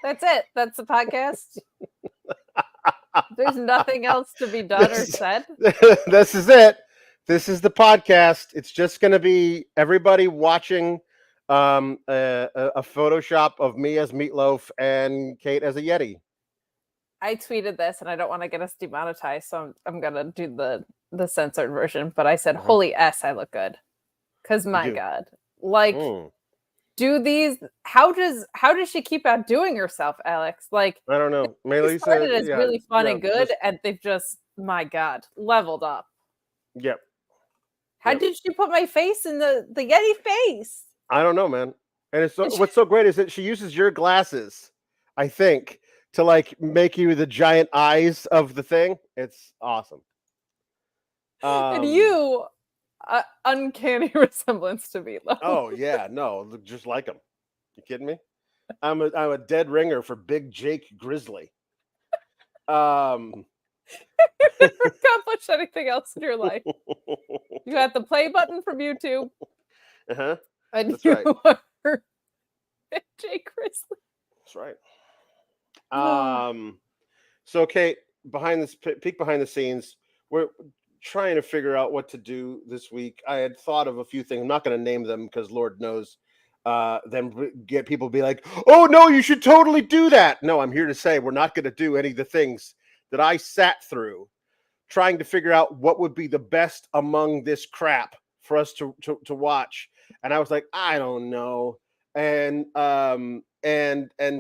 That's it. That's the podcast. There's nothing else to be done or said. This is it. This is the podcast. It's just going to be everybody watching a Photoshop of me as Meatloaf and Kate as a Yeti. I tweeted this, and I don't want to get us demonetized, so I'm gonna do the censored version. But I said, "Holy S, I look good," because my God, like, do these? How does she keep outdoing herself, Alex? Like, I don't know. They started as really fun and good, and they've just, my God, leveled up. Yep. How did she put my face in the Yeti face? I don't know, man. And it's what's so great is that she uses your glasses, I think, to like make you the giant eyes of the thing. It's awesome. And you, uncanny resemblance to Meatloaf. Oh yeah, no, look just like him. You kidding me? I'm a dead ringer for Big Jake Grizzly. Never accomplished anything else in your life. You got the play button from YouTube. Uh-huh. And That's right. Are Jake Grizzly. That's right. So Kate, peek behind the scenes, we're trying to figure out what to do this week. I had thought of a few things. I'm not going to name them because Lord knows then get people be like, oh no, you should totally do that. No, I'm here to say we're not going to do any of the things that I sat through trying to figure out what would be the best among this crap for us to watch. And I was like, I don't know. And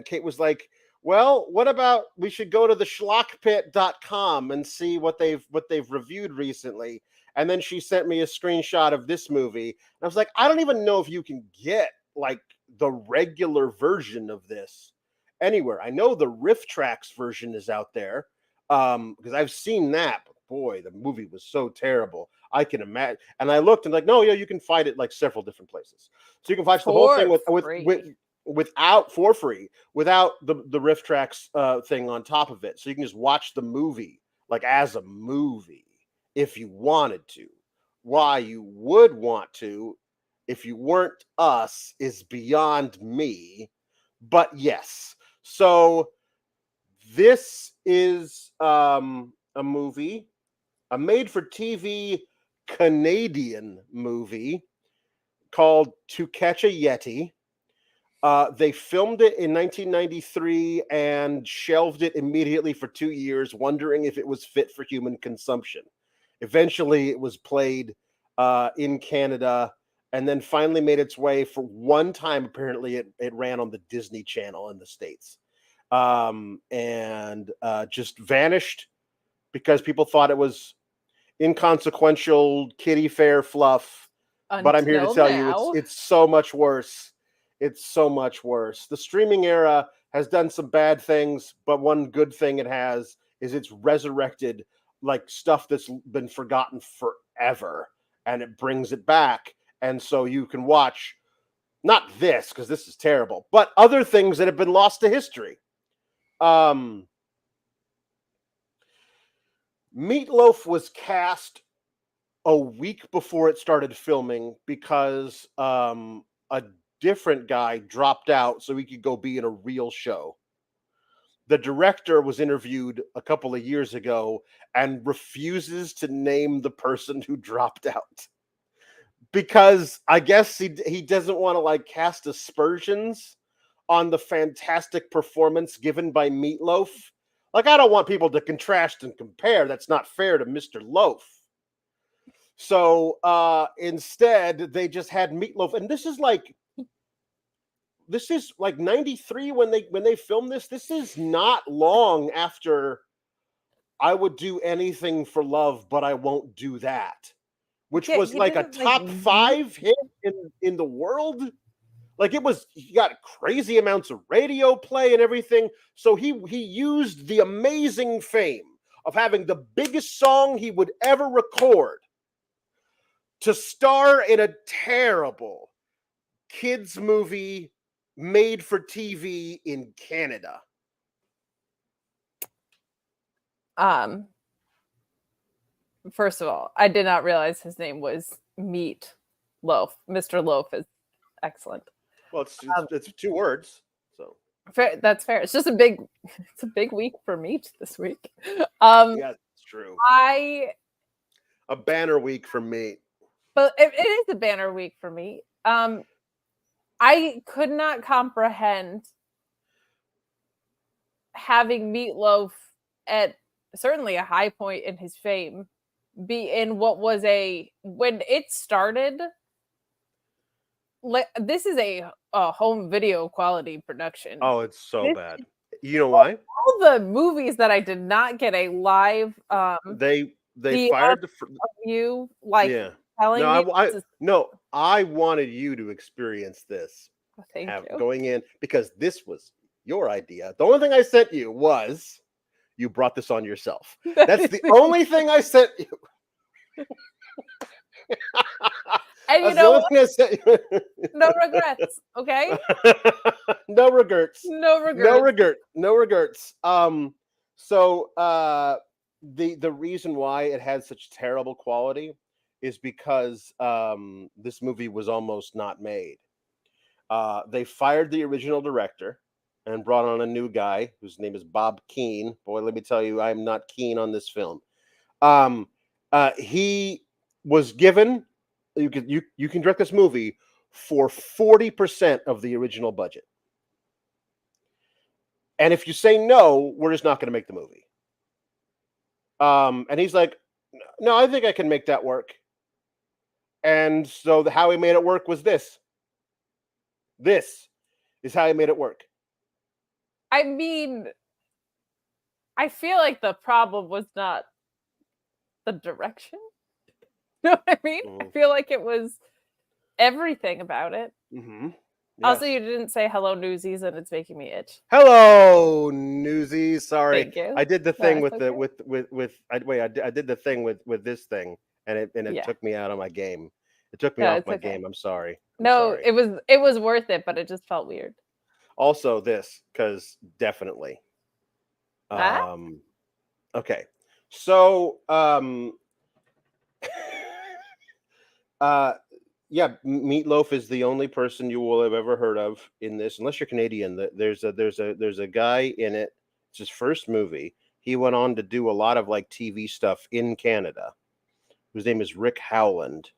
Kate was like, well, what about we should go to the schlockpit.com and see what they've reviewed recently. And then she sent me a screenshot of this movie. And I was like, I don't even know if you can get like the regular version of this anywhere. I know the Riff Tracks version is out there because I've seen that. But boy, the movie was so terrible. I can imagine. And I looked and like, no, yeah, you can find it like several different places. So you can watch the whole thing without for free, without the Riff Tracks thing on top of it. So you can just watch the movie like as a movie if you wanted to. Why you would want to if you weren't us is beyond me. But yes. So this is a movie, a made-for-TV Canadian movie called To Catch a Yeti. They filmed it in 1993 and shelved it immediately for 2 years, wondering if it was fit for human consumption. Eventually, it was played in Canada and then finally made its way for one time. Apparently, it ran on the Disney Channel in the States and just vanished because people thought it was inconsequential kiddie-fare fluff. But I'm here to tell you, it's so much worse. It's so much worse. The streaming era has done some bad things, but one good thing it has is it's resurrected like stuff that's been forgotten forever, and it brings it back. And so you can watch not this because this is terrible, but other things that have been lost to history. Meatloaf was cast a week before it started filming because a different guy dropped out so he could go be in a real show. The director was interviewed a couple of years ago and refuses to name the person who dropped out because I guess he doesn't want to like cast aspersions on the fantastic performance given by Meatloaf. Like, I don't want people to contrast and compare. That's not fair to Mr. Loaf. So instead, they just had Meatloaf, and this is like 93 when they filmed this. This is not long after I Would Do Anything for Love, but I Won't Do That, which was like a top 5 hit in the world. Like he got crazy amounts of radio play and everything. So he used the amazing fame of having the biggest song he would ever record to star in a terrible kids movie made for TV in Canada. First of all, I did not realize his name was Meat Loaf. Mr. Loaf is excellent. Well, it's 2 words. So That's fair. It's just it's a big week for meat this week. Yeah, it's true. A banner week for me. But it is a banner week for me. I could not comprehend having Meatloaf at certainly a high point in his fame be in what was when it started. This is a home video quality production. Oh, it's so bad. You know why? All the movies that I did not get a live They fired you like yeah. telling No, me I wanted you to experience this. Thank you. Going in because this was your idea. The only thing I sent you was you brought this on yourself. That's the only thing I sent you. And you know what? No regrets, okay? No regrets. No regrets. No regrets. So the reason why it had such terrible quality is because this movie was almost not made. They fired the original director and brought on a new guy whose name is Bob Keane. Boy, let me tell you, I'm not keen on this film. He was given you can direct this movie for 40% of the original budget. And if you say no, we're just not going to make the movie. And he's like, no, I think I can make that work. And so how he made it work was this. This is how he made it work. I mean, I feel like the problem was not the direction. You know what I mean? I feel like it was everything about it. Mm-hmm. Yes. Also, you didn't say hello, Newsies, and it's making me itch. Hello, Newsies. Sorry, thank you. I did the thing with I did the thing with this thing, and it took me out of my game. It took me off my game. I'm sorry. Sorry. It was worth it, but it just felt weird. Also, this because definitely. Okay, so yeah, Meatloaf is the only person you will have ever heard of in this, unless you're Canadian. There's a guy in it. It's his first movie. He went on to do a lot of like TV stuff in Canada. His name is Rick Howland.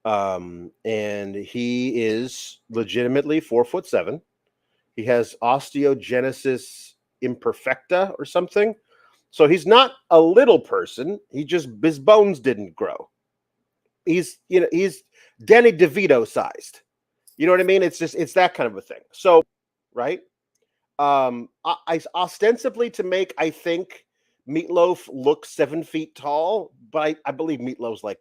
And he is legitimately 4'7". He has osteogenesis imperfecta or something. So he's not a little person. His bones didn't grow. He's Danny DeVito sized. You know what I mean? It's that kind of a thing. So, right? I ostensibly to make, I think, Meatloaf look 7 feet tall, but I believe Meatloaf's like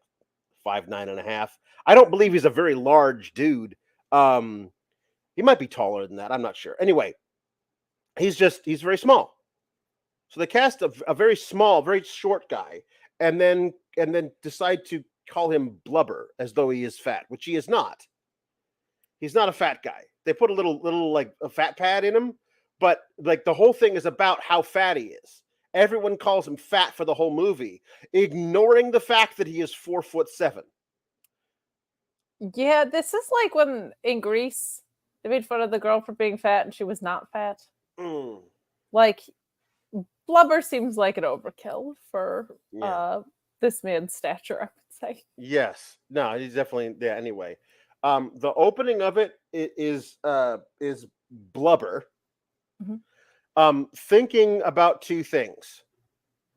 5'9.5". I don't believe he's a very large dude. He might be taller than that. I'm not sure. Anyway, he's very small. So they cast a very small, very short guy, and then decide to call him Blubber as though he is fat, which he is not. He's not a fat guy. They put a little like a fat pad in him, but like the whole thing is about how fat he is. Everyone calls him fat for the whole movie, ignoring the fact that he is 4'7". Yeah, this is like when in Greece they made fun of the girl for being fat and she was not fat. Like Blubber seems like an overkill for this man's stature, I would say. Yes. No, he's definitely anyway. The opening of it is Blubber. Mm-hmm. Thinking about two things.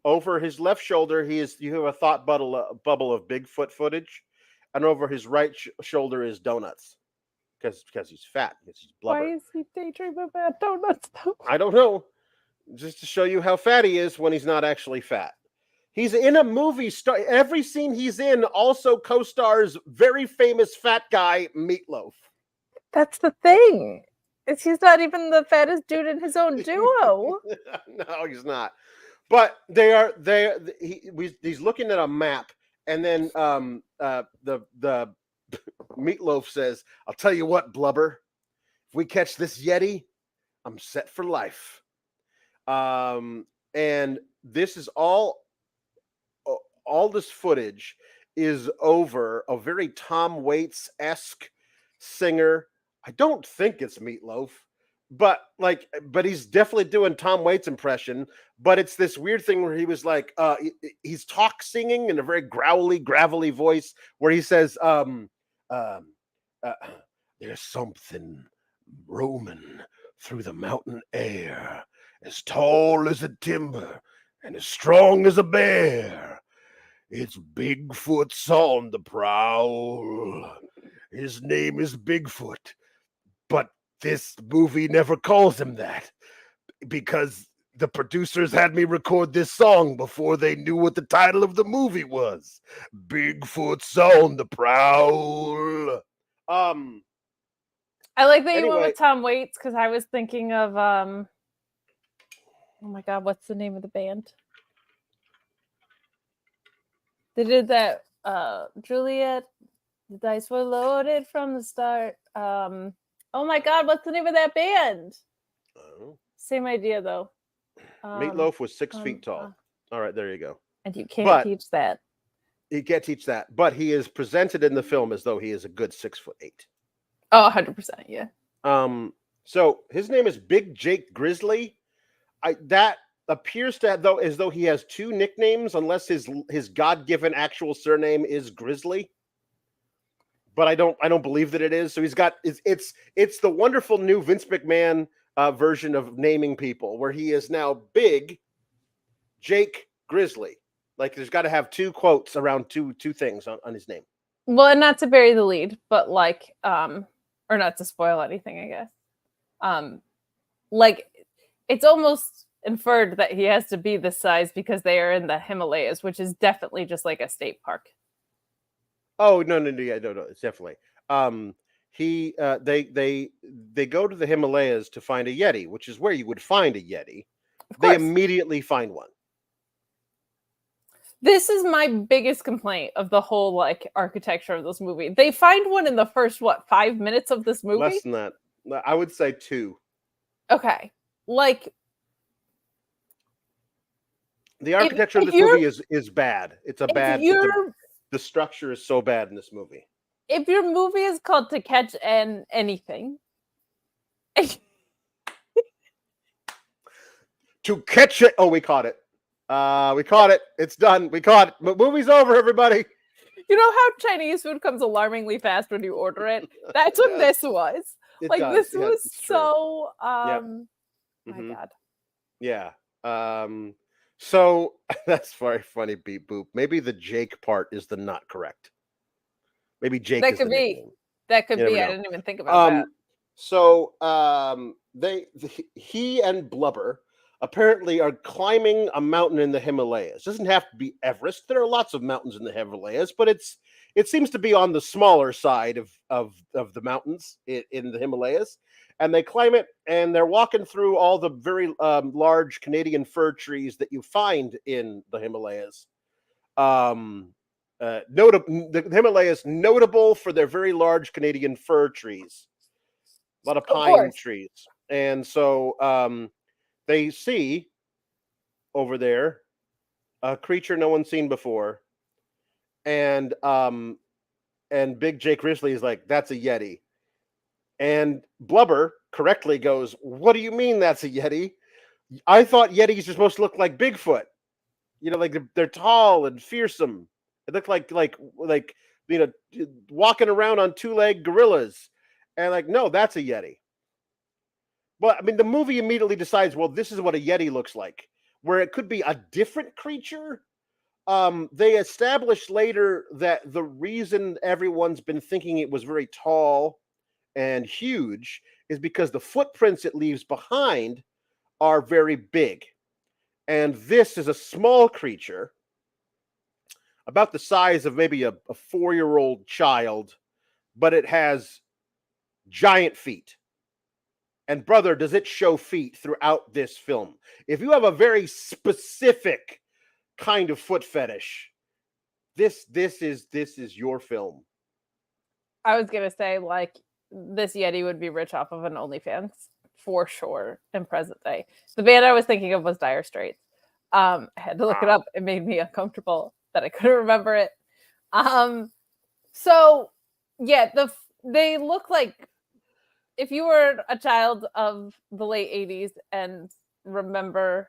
Over his left shoulder, you have a thought bubble of Bigfoot footage, and over his right shoulder is donuts, because he's fat. Because he's Blubber. Why is he daydreaming about donuts though? I don't know. Just to show you how fat he is when he's not actually fat. He's in a movie. Every scene he's in also co-stars very famous fat guy Meatloaf. That's the thing. He's not even the fattest dude in his own duo. No, he's not. But he's looking at a map, and then the Meatloaf says, "I'll tell you what, Blubber. If we catch this Yeti, I'm set for life." And this is all this footage is over a very Tom Waits-esque singer. I don't think it's Meatloaf. but he's definitely doing Tom Waits impression. But it's this weird thing where he was like, he's talk singing in a very growly, gravelly voice, where he says, uh, "There's something roaming through the mountain air, as tall as a timber and as strong as a bear. It's Bigfoot's on the prowl. His name is Bigfoot, but this movie never calls him that because the producers had me record this song before they knew what the title of the movie was. Bigfoot's on the prowl." I like that you went Anyway, with Tom Waits because I was thinking of oh my god, what's the name of the band? They did that Juliet, the dice were loaded from the start. Oh my god, what's the name of that band? Same idea though. Meatloaf was 6 feet tall. All right, there you go. And you can't teach that. You can't teach that, but he is presented in the film as though he is a good 6'8". Oh, 100%, yeah. So his name is Big Jake Grizzly. That appears to as though he has 2 nicknames, unless his God-given actual surname is Grizzly. But I don't believe that it is. So he's got it's the wonderful new Vince McMahon version of naming people, where he is now Big Jake Grizzly. Like, there's got to have 2 quotes around two things on his name. Well, and not to bury the lead, but like, or not to spoil anything, I guess. Like, it's almost inferred that he has to be this size because they are in the Himalayas, which is definitely just like a state park. Oh, no, it's definitely. They go to the Himalayas to find a Yeti, which is where you would find a Yeti. They immediately find one. This is my biggest complaint of the whole like architecture of this movie. They find one in the first 5 minutes of this movie? Less than that. I would say 2. Okay. Like, the architecture of this movie is bad. It's a bad. The structure is so bad in this movie. If your movie is called To Catch Anything, To catch it. Oh, we caught it. We caught it. It's done. We caught it. The movie's over, everybody. You know how Chinese food comes alarmingly fast when you order it? That's what this was. This was so. My God. Yeah. So that's very funny, Beep Boop. Maybe the Jake part is the not correct. Maybe Jake. That could be. That could be. I didn't even think about that. So he and Blubber apparently are climbing a mountain in the Himalayas. Doesn't have to be Everest. There are lots of mountains in the Himalayas, but it seems to be on the smaller side of the mountains in the Himalayas. And they climb it, and they're walking through all the very large Canadian fir trees that you find in the Himalayas. The Himalayas notable for their very large Canadian fir trees, a lot of pine trees, and so they see over there a creature no one's seen before, and Big Jake Grizzly is like, "That's a Yeti." And Blubber correctly goes, "What do you mean that's a Yeti? I thought Yetis are supposed to look like Bigfoot. You know, like they're tall and fearsome. They look like walking around on 2-legged gorillas." And like, no, that's a Yeti. But I mean, the movie immediately decides, well, this is what a Yeti looks like, where it could be a different creature. They established later that the reason everyone's been thinking it was very tall and huge is because the footprints it leaves behind are very big. And this is a small creature, about the size of maybe a 4-year-old child, but it has giant feet. And brother, does it show feet throughout this film? If you have a very specific kind of foot fetish, this is your film. I was gonna say, like, this Yeti would be rich off of an OnlyFans for sure in present day. The band I was thinking of was Dire Straits. I had to look it up. It made me uncomfortable that I couldn't remember it. So yeah, they look like if you were a child of the late 80s and remember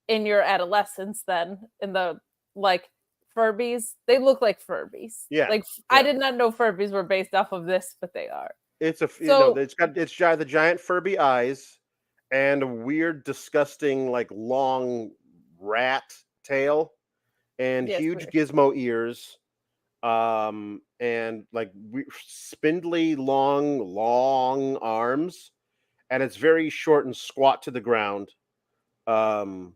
in your adolescence then in the like Furbies, they look like Furbies. Yeah. Like I did not know Furbies were based off of this, but they are. It's a So it's got the giant Furby eyes and a weird, disgusting, like long rat tail and yes, huge weird. gizmo ears, and like spindly, long arms, and it's very short and squat to the ground. Um,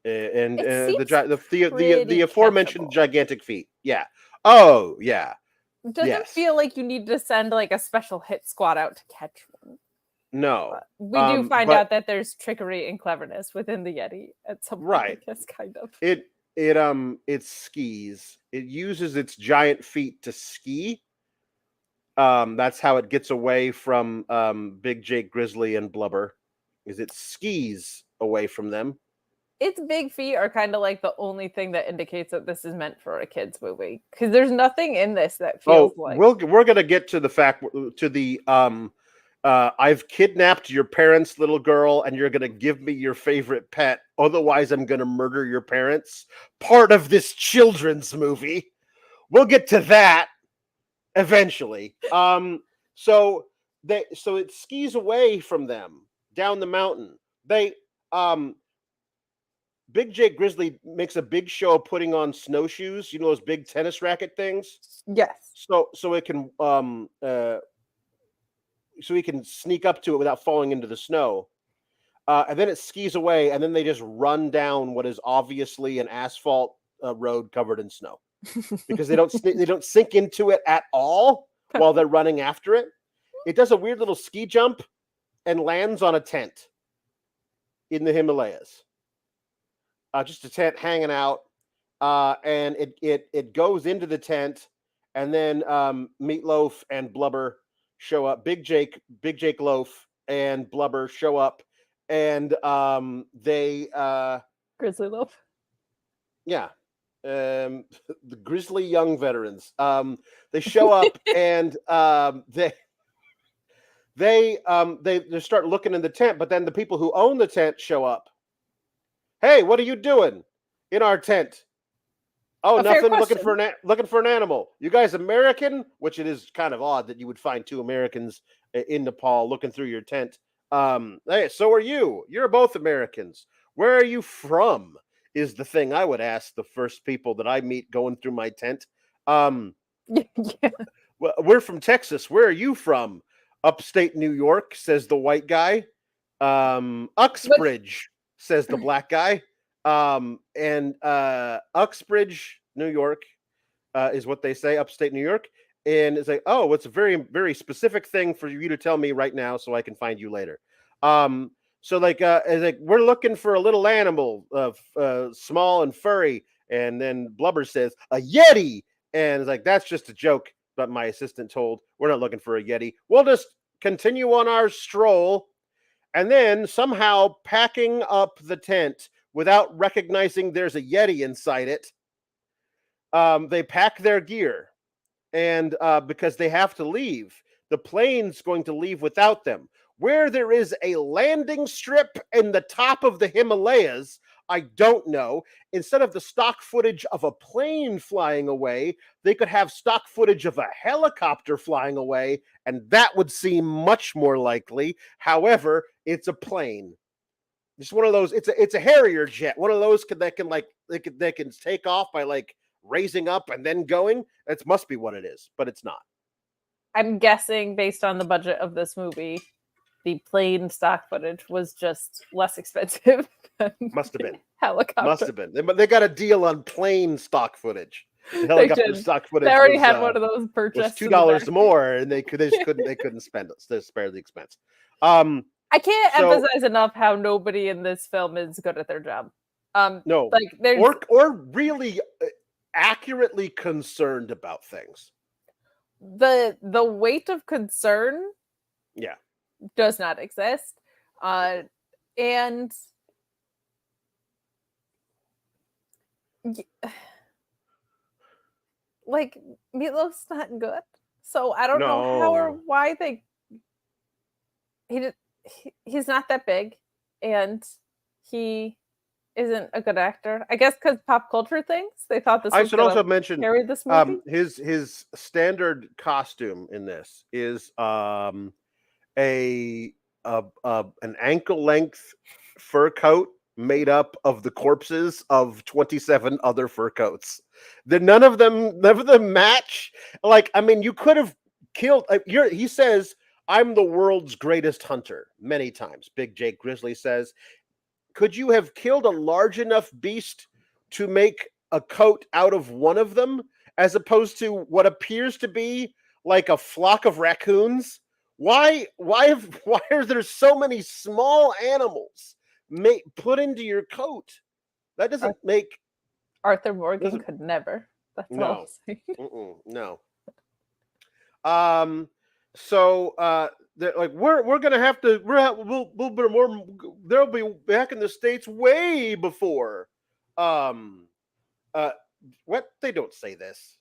and It the, seems the pretty aforementioned catchable. gigantic feet. Yeah. Oh yeah. It doesn't Yes. feel like you need to send like a special hit squad out to catch one. No. But we do find But out that there's trickery and cleverness within the Yeti at some point, right. I guess, kind of. It skis. It uses its giant feet to ski. That's how it gets away from Big Jake Grizzly and Blubber, is it skis away from them. Its big feet are kind of like the only thing that indicates that this is meant for a kids movie because there's nothing in this that feels like. We're gonna get to the fact to the I've kidnapped your parents' little girl, and you're gonna give me your favorite pet. Otherwise, I'm gonna murder your parents. Part of this children's movie. We'll get to that eventually. So it skis away from them down the mountain. They Big Jake Grizzly makes a big show of putting on snowshoes, those big tennis racket things. Yes. So it can so he can sneak up to it without falling into the snow. And then it skis away, and then they just run down what is obviously an asphalt road covered in snow because they don't sink into it at all while they're running after it. It does a weird little ski jump and lands on a tent in the Himalayas. Just a tent hanging out, and it goes into the tent, and then Meatloaf and Blubber show up. Big Jake Loaf and Blubber show up, and they Grizzly Loaf. Yeah. The grizzly young veterans. They show up and they start looking in the tent, but then the people who own the tent show up. Hey, what are you doing in our tent? Oh, nothing. Looking for an animal. You guys American? Which it is kind of odd that you would find two Americans in Nepal looking through your tent. Hey, so are you? You're both Americans. Where are you from? Is the thing I would ask the first people that I meet going through my tent. Yeah. Well, we're from Texas. Where are you from? Upstate New York, says the white guy. Uxbridge, says the black guy. And Uxbridge, New York, is what they say, upstate New York. And it's like, oh, it's a very, very specific thing for you to tell me right now so I can find you later. So it's like we're looking for a little animal, small and furry. And then Blubber says, a Yeti. And it's like, that's just a joke. But my assistant told, we're not looking for a Yeti. We'll just continue on our stroll. And then somehow packing up the tent without recognizing there's a Yeti inside it, they pack their gear. And because they have to leave, the plane's going to leave without them. Where there is a landing strip in the top of the Himalayas, I don't know. Instead of the stock footage of a plane flying away, they could have stock footage of a helicopter flying away, and that would seem much more likely. However, it's a plane. It's one of those. It's a Harrier jet. One of those that can take off by like raising up and then going. That must be what it is, but it's not. I'm guessing based on the budget of this movie, the plane stock footage was just less expensive than Must have been. helicopter. Must have been. But they got a deal on plane stock footage. The helicopter stock footage. They already had one of those purchased. Was $2 more, and they couldn't spend it. They spare the expense. I can't emphasize enough how nobody in this film is good at their job. No, like there's or really accurately concerned about things. The weight of concern, yeah, does not exist, and like Meatloaf's not good, so I don't know how or why they he's not that big, and he isn't a good actor. I guess because pop culture things, they thought this I was should gonna also mention carry this movie. his standard costume in this is a an ankle length fur coat made up of the corpses of 27 other fur coats. None of them match. Like, I mean, you could have killed he says, I'm the world's greatest hunter many times. Big Jake Grizzly says, could you have killed a large enough beast to make a coat out of one of them, as opposed to what appears to be like a flock of raccoons? Why are there so many small animals put into your coat? That doesn't make Arthur Morgan could never. That's all I'm saying. No. So like we're gonna have to we'll be more. They'll be back in the States way before. What, they don't say this.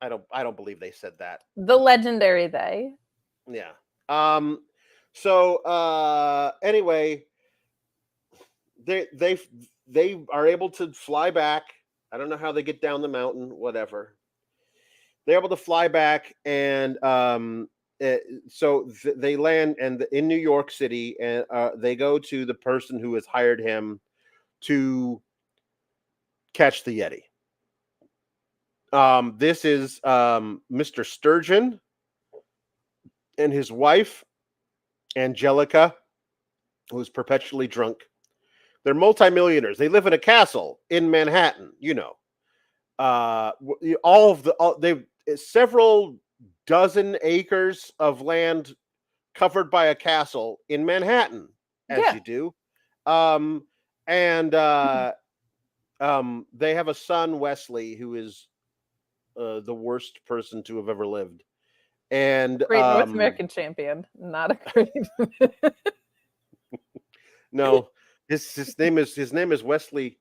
I don't believe they said that. The legendary they. Yeah. So anyway, they are able to fly back. I don't know how they get down the mountain. Whatever. They're able to fly back, and so they land in New York City, and they go to the person who has hired him to catch the Yeti. This is Mr. Sturgeon and his wife, Angelica, who's perpetually drunk. They're multimillionaires. They live in a castle in Manhattan. You know, they've several dozen acres of land covered by a castle in Manhattan, as you do. And they have a son, Wesley, who is the worst person to have ever lived. And great North American champion, not a great. No, his name is Wesley.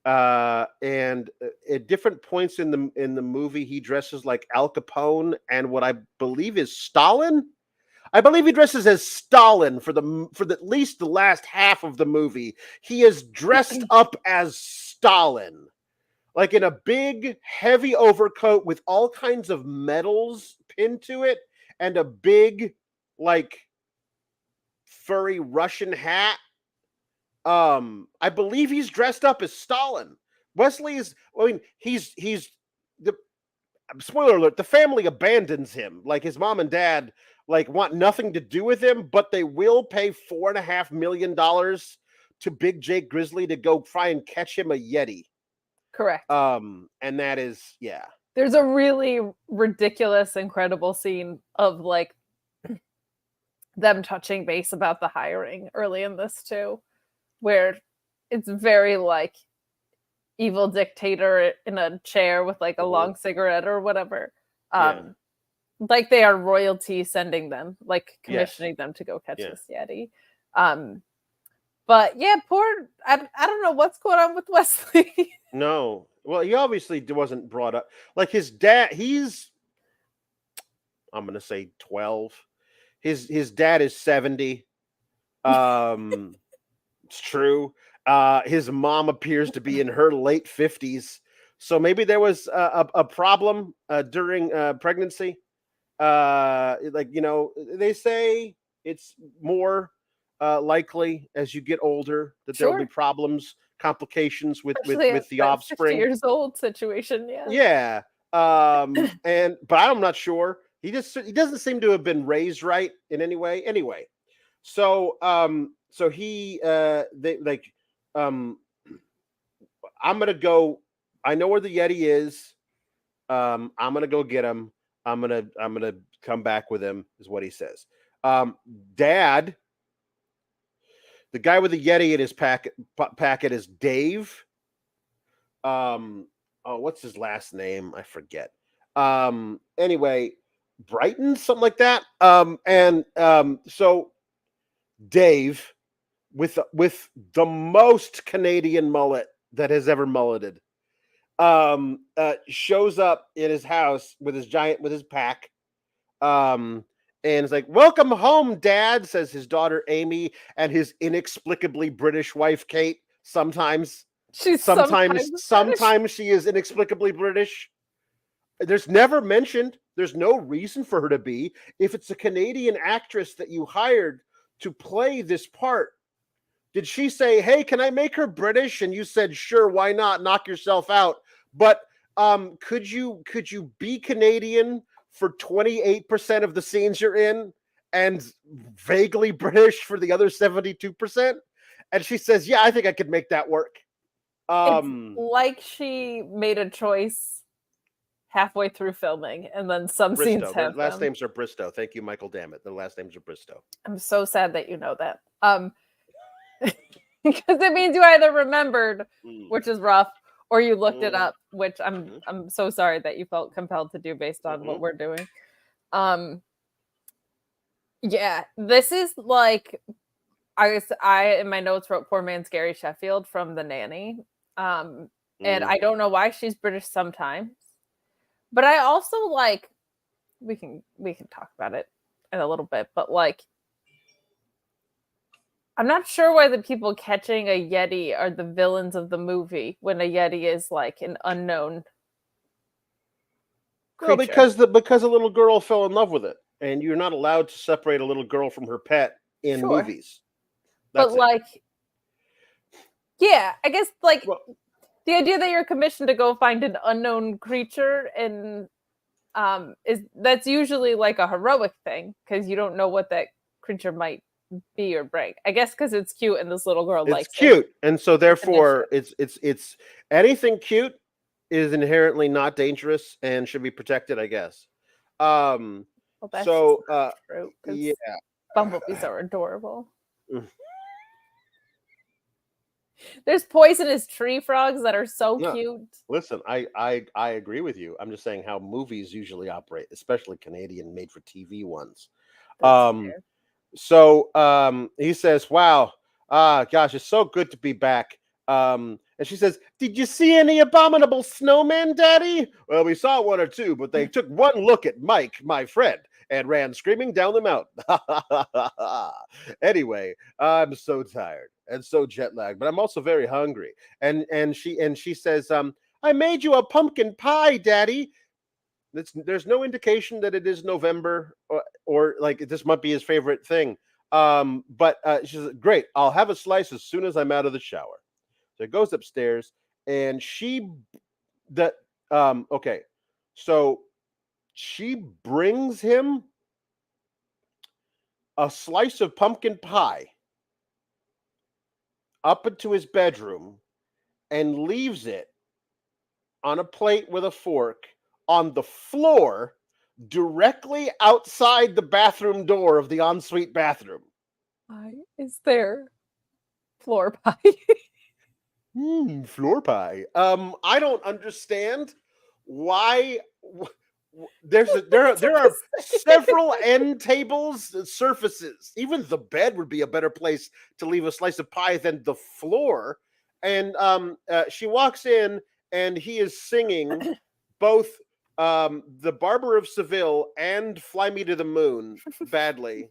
And at different points in the movie, he dresses like Al Capone and what I believe is Stalin. I believe he dresses as Stalin for at least the last half of the movie. He is dressed up as Stalin, like in a big, heavy overcoat with all kinds of medals pinned to it, and a big, like, furry Russian hat. I believe he's dressed up as Stalin. Wesley is, I mean, he's the spoiler alert, the family abandons him. Like, his mom and dad like want nothing to do with him, but they will pay $4.5 million to Big Jake Grizzly to go try and catch him a Yeti. Correct. And that is, yeah. There's a really ridiculous, incredible scene of like them touching base about the hiring early in this too, where it's very like evil dictator in a chair with like a long cigarette or whatever. Like they are royalty sending them, like commissioning them to go catch this Yeti. But yeah, I don't know what's going on with Wesley. No. Well, he obviously wasn't brought up. Like his dad, I'm going to say 12. His dad is 70. It's true. His mom appears to be in her late 50s. So maybe there was a problem during pregnancy. Like, you know, they say it's more likely as you get older that there will be problems, complications with the offspring. 50 years old situation, yeah. But I'm not sure. He doesn't seem to have been raised right in any way. Anyway, so he I'm gonna go. I know where the Yeti is. I'm gonna go get him. I'm gonna come back with him, is what he says. Dad, the guy with the Yeti in his packet is Dave. What's his last name? I forget. Anyway, Brighton, something like that. So Dave, with the most Canadian mullet that has ever mulleted, shows up in his house with his pack, And it's like, "Welcome home, Dad," says his daughter Amy and his inexplicably British wife Kate. Sometimes She's sometimes British. she is inexplicably British. There's never mentioned. There's no reason for her to be. If it's a Canadian actress that you hired to play this part, did she say, "Hey, can I make her British?" And you said, "Sure, why not? Knock yourself out." But could you be Canadian for 28% of the scenes you're in and vaguely British for the other 72%? And she says, "Yeah, I think I could make that work." It's like she made a choice halfway through filming, and then some Bristow. scenes Their have last them. names are Bristow. Thank you, Michael. Damn it, their last names are Bristow. I'm so sad that you know that. Because it means you either remembered, which is rough, or you looked it up, which I'm so sorry that you felt compelled to do based on what we're doing. Yeah, this is like I in my notes wrote poor man's Gary Sheffield from The Nanny. And I don't know why she's British sometimes. But I also like we can talk about it in a little bit, but like I'm not sure why the people catching a Yeti are the villains of the movie when a Yeti is like an unknown creature. Well, because a little girl fell in love with it, and you're not allowed to separate a little girl from her pet in movies. That's like, yeah, I guess like the idea that you're commissioned to go find an unknown creature and that's usually like a heroic thing because you don't know what that creature might be or bring. I guess because it's cute and this little girl likes it. It's cute, and so therefore it's anything cute is inherently not dangerous and should be protected, I guess. Well, that's so true, yeah, bumblebees are adorable. There's poisonous tree frogs that are so cute. Listen, I agree with you. I'm just saying how movies usually operate, especially Canadian made-for-TV ones. So he says, "Wow, gosh, it's so good to be back." And she says, "Did you see any abominable snowmen, Daddy?" "Well, we saw one or two, but they took one look at Mike, my friend, and ran screaming down the mountain." Anyway, I'm so tired and so jet lagged, but I'm also very hungry. And she says, "I made you a pumpkin pie, Daddy." There's no indication that it is November or like this might be his favorite thing. But she says, "Great, I'll have a slice as soon as I'm out of the shower." So it goes upstairs, and she brings him a slice of pumpkin pie up into his bedroom and leaves it on a plate with a fork on the floor directly outside the bathroom door of the ensuite bathroom. Why is there floor pie? Floor pie. I don't understand why. There are several end tables, surfaces. Even the bed would be a better place to leave a slice of pie than the floor. And she walks in, and he is singing both The Barber of Seville and Fly Me to the Moon badly.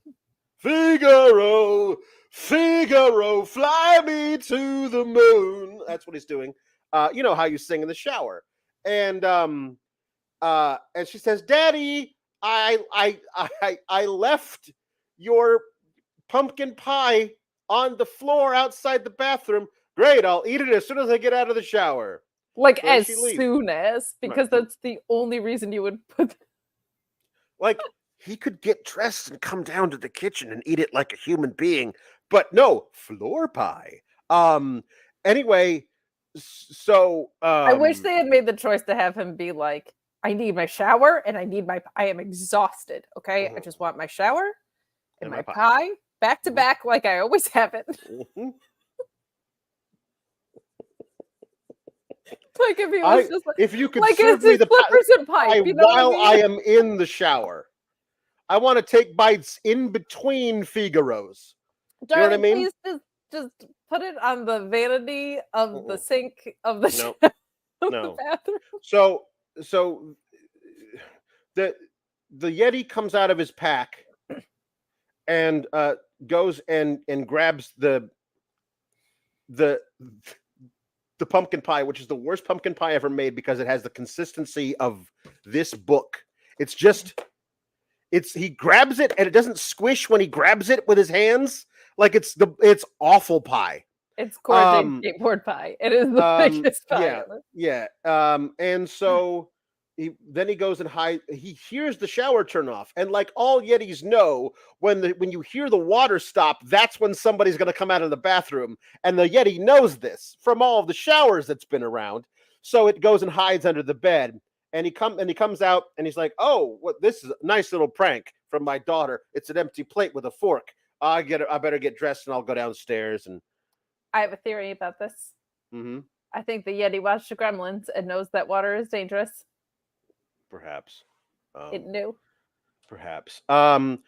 Figaro, Figaro, fly me to the moon. That's what he's doing. You know how you sing in the shower. And she says, "Daddy, I left your pumpkin pie on the floor outside the bathroom. Great, I'll eat it as soon as I get out of the shower." Like as soon as, because that's the only reason you would put. Like he could get dressed and come down to the kitchen and eat it like a human being, but no, floor pie. Anyway, so I wish they had made the choice to have him be like, "I need my shower and I am exhausted. Okay, I just want my shower and my pie back to back like I always have it." Like if he was just like, if you could like serve me the pie while I am in the shower, I want to take bites in between Figaros. Darling, you know what I mean? Please just put it on the vanity of the sink of the the bathroom. So the Yeti comes out of his pack and goes and grabs the pumpkin pie, which is the worst pumpkin pie ever made because it has the consistency of this book. He grabs it and it doesn't squish when he grabs it with his hands. Like it's awful pie. It's core skateboard pie. It is the biggest pie. Yeah. And so he goes and hides. He hears the shower turn off, and like all Yetis know, when you hear the water stop, that's when somebody's going to come out of the bathroom, and the Yeti knows this from all of the showers that's been around. So it goes and hides under the bed, and he comes out, and he's like, "Oh, what? This is a nice little prank from my daughter. It's an empty plate with a fork. I better get dressed, and I'll go downstairs." And I have a theory about this. Mm-hmm. I think the Yeti watched the Gremlins and knows that water is dangerous. Perhaps. It knew. Perhaps. So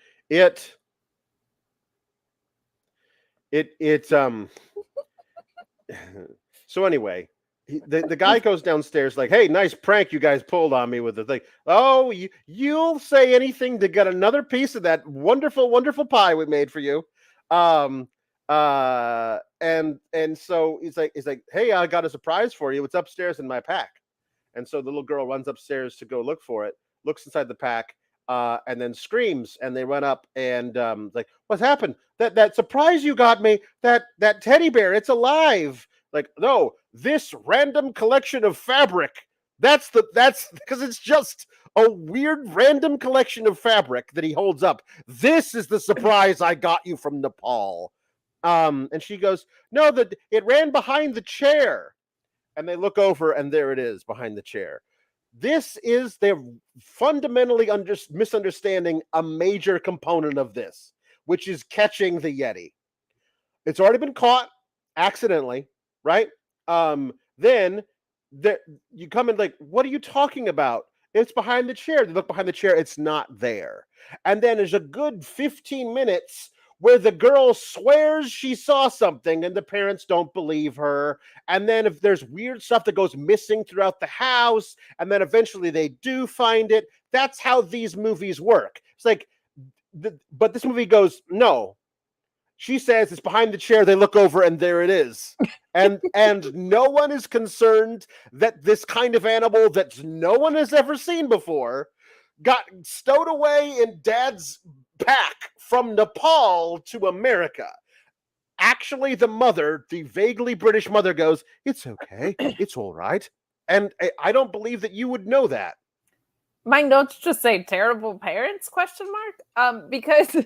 anyway, the guy goes downstairs like, "Hey, nice prank you guys pulled on me with the thing. Oh, you'll say anything to get another piece of that wonderful, wonderful pie we made for you." And so he's like, "Hey, I got a surprise for you. It's upstairs in my pack." And so the little girl runs upstairs to go look for it, looks inside the pack, and then screams. And they run up and like, "What's happened? That surprise you got me, that teddy bear, it's alive." Like, "No, this random collection of fabric. That's because it's just a weird random collection of fabric that he holds up. This is the surprise I got you from Nepal." And she goes, "No, it ran behind the chair." And they look over, and there it is behind the chair. They're fundamentally misunderstanding a major component of this, which is catching the Yeti. It's already been caught accidentally, right? Then you come in like, "What are you talking about? It's behind the chair." They look behind the chair, it's not there. And then there's a good 15 minutes where the girl swears she saw something and the parents don't believe her. And then if there's weird stuff that goes missing throughout the house, and then eventually they do find it. That's how these movies work. It's like, but this movie goes, "No." She says it's behind the chair. They look over, and there it is. And no one is concerned that this kind of animal that no one has ever seen before got stowed away in Dad's pack from Nepal to America. Actually, the vaguely British mother goes, "It's okay. It's all right." And I don't believe that you would know that. My notes just say "terrible parents?" ? Because are you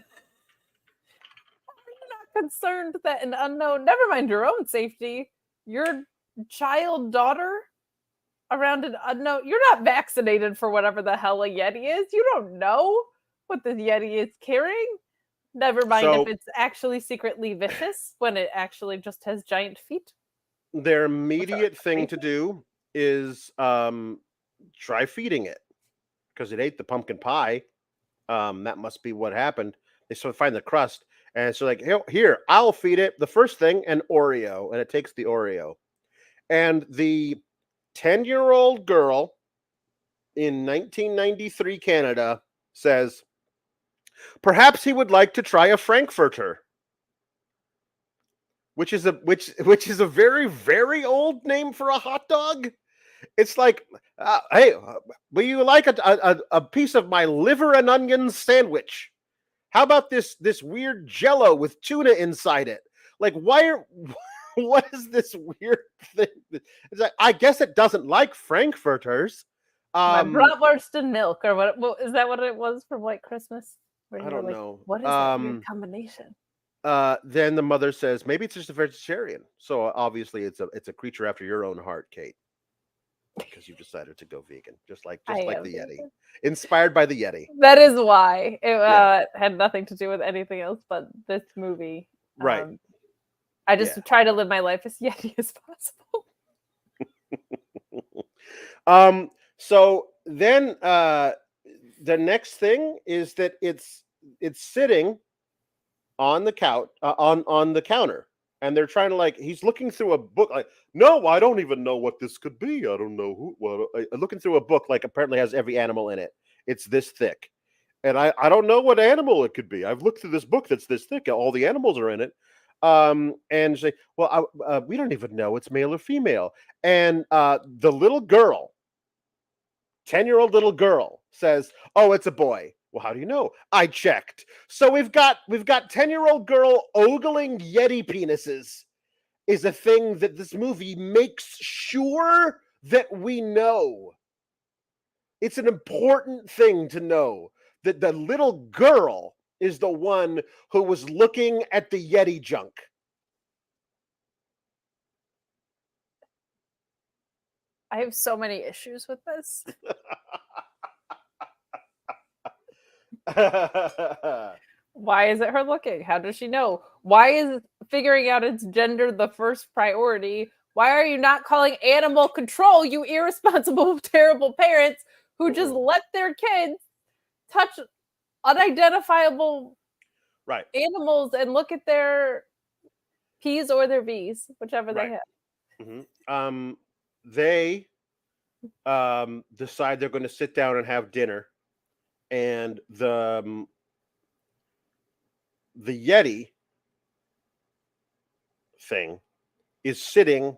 not concerned that an unknown, never mind your own safety, your child daughter around an unknown, you're not vaccinated for whatever the hell a Yeti is. You don't know what the Yeti is carrying. Never mind if it's actually secretly vicious when it actually just has giant feet. Their immediate thing to do is try feeding it, because it ate the pumpkin pie. That must be what happened. They sort of find the crust, and so like, "Here, I'll feed it the first thing, an Oreo," and it takes the Oreo. And the 10-year-old girl in 1993 Canada says, "Perhaps he would like to try a Frankfurter," which is a very, very old name for a hot dog. It's like, "Hey, will you like a piece of my liver and onions sandwich? How about this weird Jello with tuna inside it?" Like, what is this weird thing? It's like, I guess it doesn't like Frankfurters. My bratwurst and milk, or what? Well, is that what it was from White Christmas? I don't know. What is that weird combination? Then the mother says, "Maybe it's just a vegetarian." So obviously, it's a creature after your own heart, Kate, because you decided to go vegan, just like the Yeti, inspired by the Yeti. That is why it had nothing to do with anything else but this movie. Right. I just try to live my life as Yeti as possible. So then the next thing is that it's sitting on the couch on the counter, and they're trying to, like, he's looking through a book, like, "No, I don't even know what this could be. I don't know looking through a book, like, apparently has every animal in it. It's this thick." And I don't know what animal it could be. I've looked through this book that's this thick. All the animals are in it. And say, well, we don't even know it's male or female. And the little girl, 10-year-old little girl, says, oh, it's a boy. Well, how do you know? I checked. So we've got 10-year-old girl ogling Yeti penises is a thing that this movie makes sure that we know. It's an important thing to know that the little girl is the one who was looking at the Yeti junk. I have so many issues with this. Why is it her looking? How does she know? Why is figuring out its gender the first priority? Why are you not calling animal control, you irresponsible, terrible parents who just let their kids touch unidentifiable animals and look at their P's or their V's, whichever they have? They decide they're going to sit down and have dinner, and the Yeti thing is sitting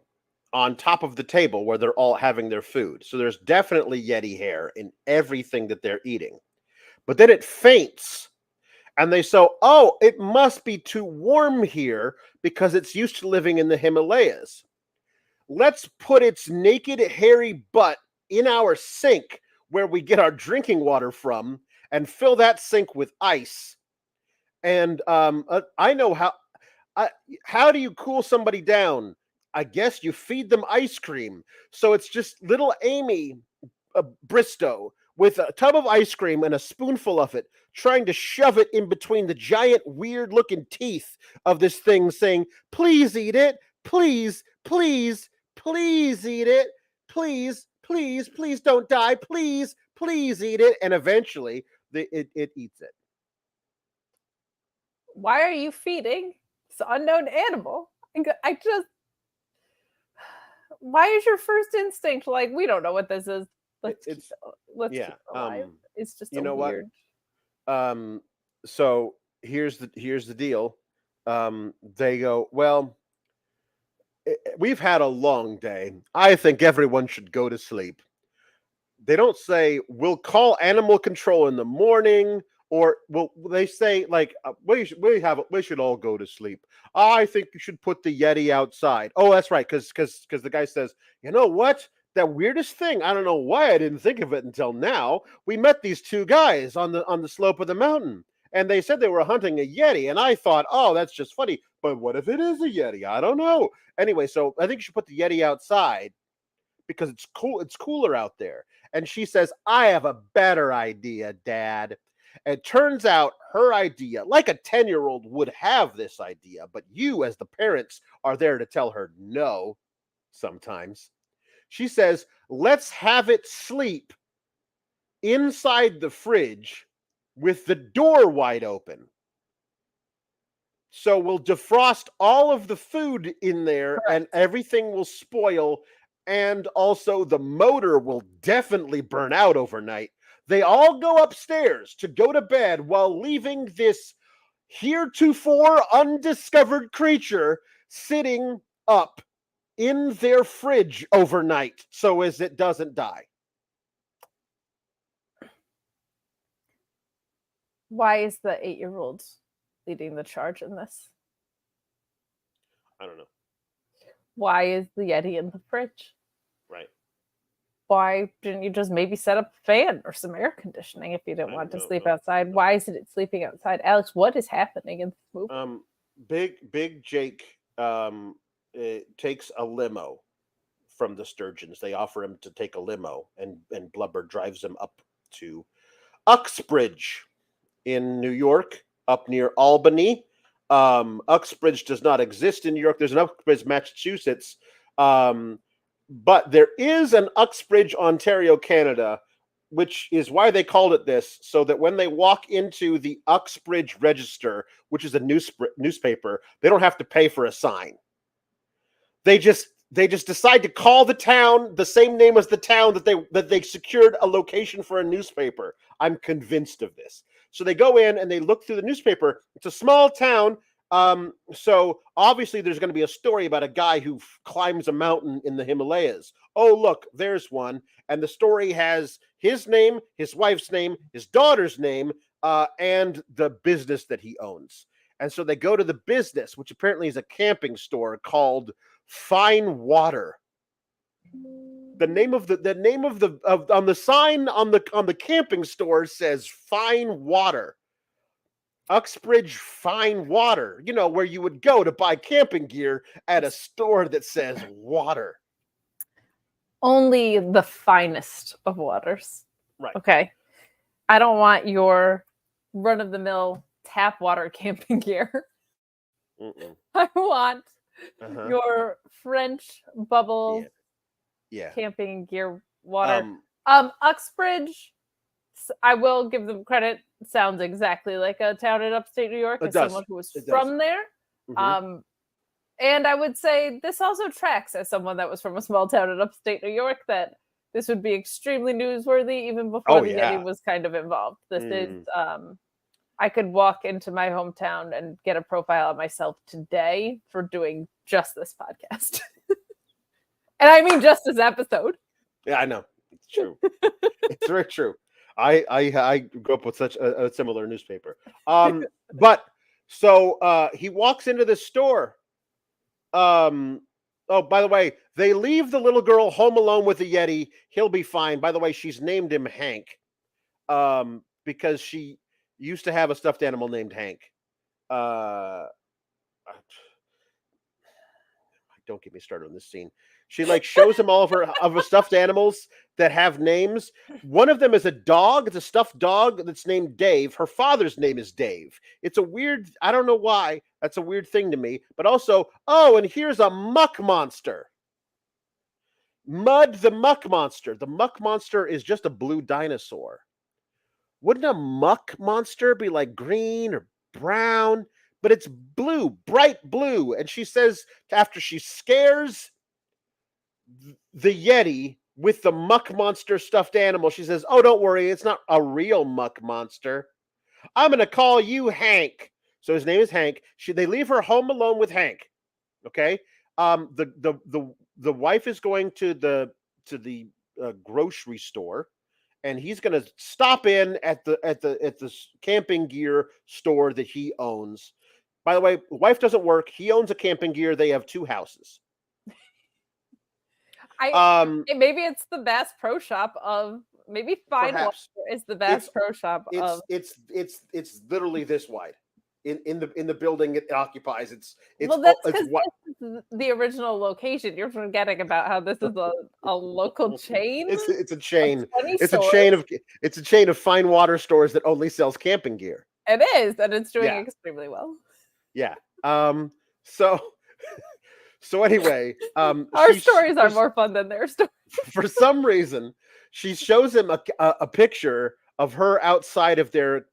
on top of the table where they're all having their food. So there's definitely Yeti hair in everything that they're eating. But then it faints, and they say, oh, it must be too warm here because it's used to living in the Himalayas. Let's put its naked, hairy butt in our sink where we get our drinking water from and fill that sink with ice. And I know how do you cool somebody down? I guess you feed them ice cream. So it's just little Amy Bristow with a tub of ice cream and a spoonful of it, trying to shove it in between the giant, weird-looking teeth of this thing, saying, please eat it. Please, please, please eat it. Please, please, please don't die. Please, please eat it. And eventually, it eats it. Why are you feeding this unknown animal? Why is your first instinct like, we don't know what this is? Let's keep it alive. It's just weird. So here's the deal. They go, well, we've had a long day. I think everyone should go to sleep. They don't say, we'll call animal control in the morning, or they say, like, we should all go to sleep. I think you should put the Yeti outside. Oh, that's right, because the guy says, you know what? That weirdest thing, I don't know why I didn't think of it until now. We met these two guys on the slope of the mountain, and they said they were hunting a Yeti, and I thought, oh, that's just funny. But what if it is a Yeti? I don't know. Anyway, so I think you should put the Yeti outside because it's cool. It's cooler out there. And she says, I have a better idea, Dad. It turns out her idea, like a 10-year-old would have this idea, but you as the parents are there to tell her no sometimes. She says, let's have it sleep inside the fridge with the door wide open. So we'll defrost all of the food in there and everything will spoil. And also the motor will definitely burn out overnight. They all go upstairs to go to bed while leaving this heretofore undiscovered creature sitting up in their fridge overnight so as it doesn't die. Why is the 8-year-old leading the charge in this? I don't know. Why is the Yeti in the fridge? Right. Why didn't you just maybe set up a fan or some air conditioning if you didn't want to sleep outside? Why isn't it sleeping outside? Alex, what is happening in this movie? Big Jake takes a limo from the Sturgeons. They offer him to take a limo, and Blubber drives him up to Uxbridge in New York, up near Albany. Uxbridge does not exist in New York. There's an Uxbridge, Massachusetts. But there is an Uxbridge, Ontario, Canada, which is why they called it this, so that when they walk into the Uxbridge Register, which is a newspaper, they don't have to pay for a sign. They just decide to call the town the same name as the town that they secured a location for a newspaper. I'm convinced of this. So they go in and they look through the newspaper. It's a small town. So obviously there's going to be a story about a guy who climbs a mountain in the Himalayas. Oh, look, there's one. And the story has his name, his wife's name, his daughter's name, and the business that he ons. And so they go to the business, which apparently is a camping store called Fine Water. The name of on the sign on the camping store says Fine Water. Uxbridge Fine Water, where you would go to buy camping gear at a store that says water. Only the finest of waters. Right. Okay. I don't want your run-of-the-mill tap water camping gear. I want your French bubble camping gear water. Uxbridge, I will give them credit, sounds exactly like a town in upstate New York as someone who was from there. And I would say this also tracks as someone that was from a small town in upstate New York, that this would be extremely newsworthy even before the Yeti was kind of involved. This is, I could walk into my hometown and get a profile of myself today for doing just this podcast. And I mean just this episode. Yeah, I know. It's true. It's very true. I grew up with such a similar newspaper. But so he walks into the store. Oh, by the way, they leave the little girl home alone with the Yeti. He'll be fine. By the way, she's named him Hank. Because she used to have a stuffed animal named Hank. Don't get me started on this scene. She shows him all of her stuffed animals that have names. One of them is a dog. It's a stuffed dog that's named Dave. Her father's name is Dave. It's a weird, I don't know why. That's a weird thing to me. But also, and here's a muck monster. Mud the muck monster. The muck monster is just a blue dinosaur. Wouldn't a muck monster be green or brown? But it's blue, bright blue. And she says, after she scares the Yeti with the muck monster stuffed animal, she says, oh, don't worry, it's not a real muck monster. I'm going to call you Hank. So his name is Hank. They leave her home alone with Hank. Okay. The wife is going to the grocery store, and he's going to stop in at the camping gear store that he owns. By the way, the wife doesn't work. He owns a camping gear. They have two houses. Maybe it's the Bass Pro Shop of maybe Fine Water is the Bass Pro Shop of. It's literally this wide. In the building it occupies. It's that's because the original location. You're forgetting about how this is a local chain. It's a chain. It's a chain of Fine Water stores that only sells camping gear. It is, and it's doing extremely well. Yeah. So anyway, our stories are more fun than their stories. For some reason, she shows him a picture of her outside of their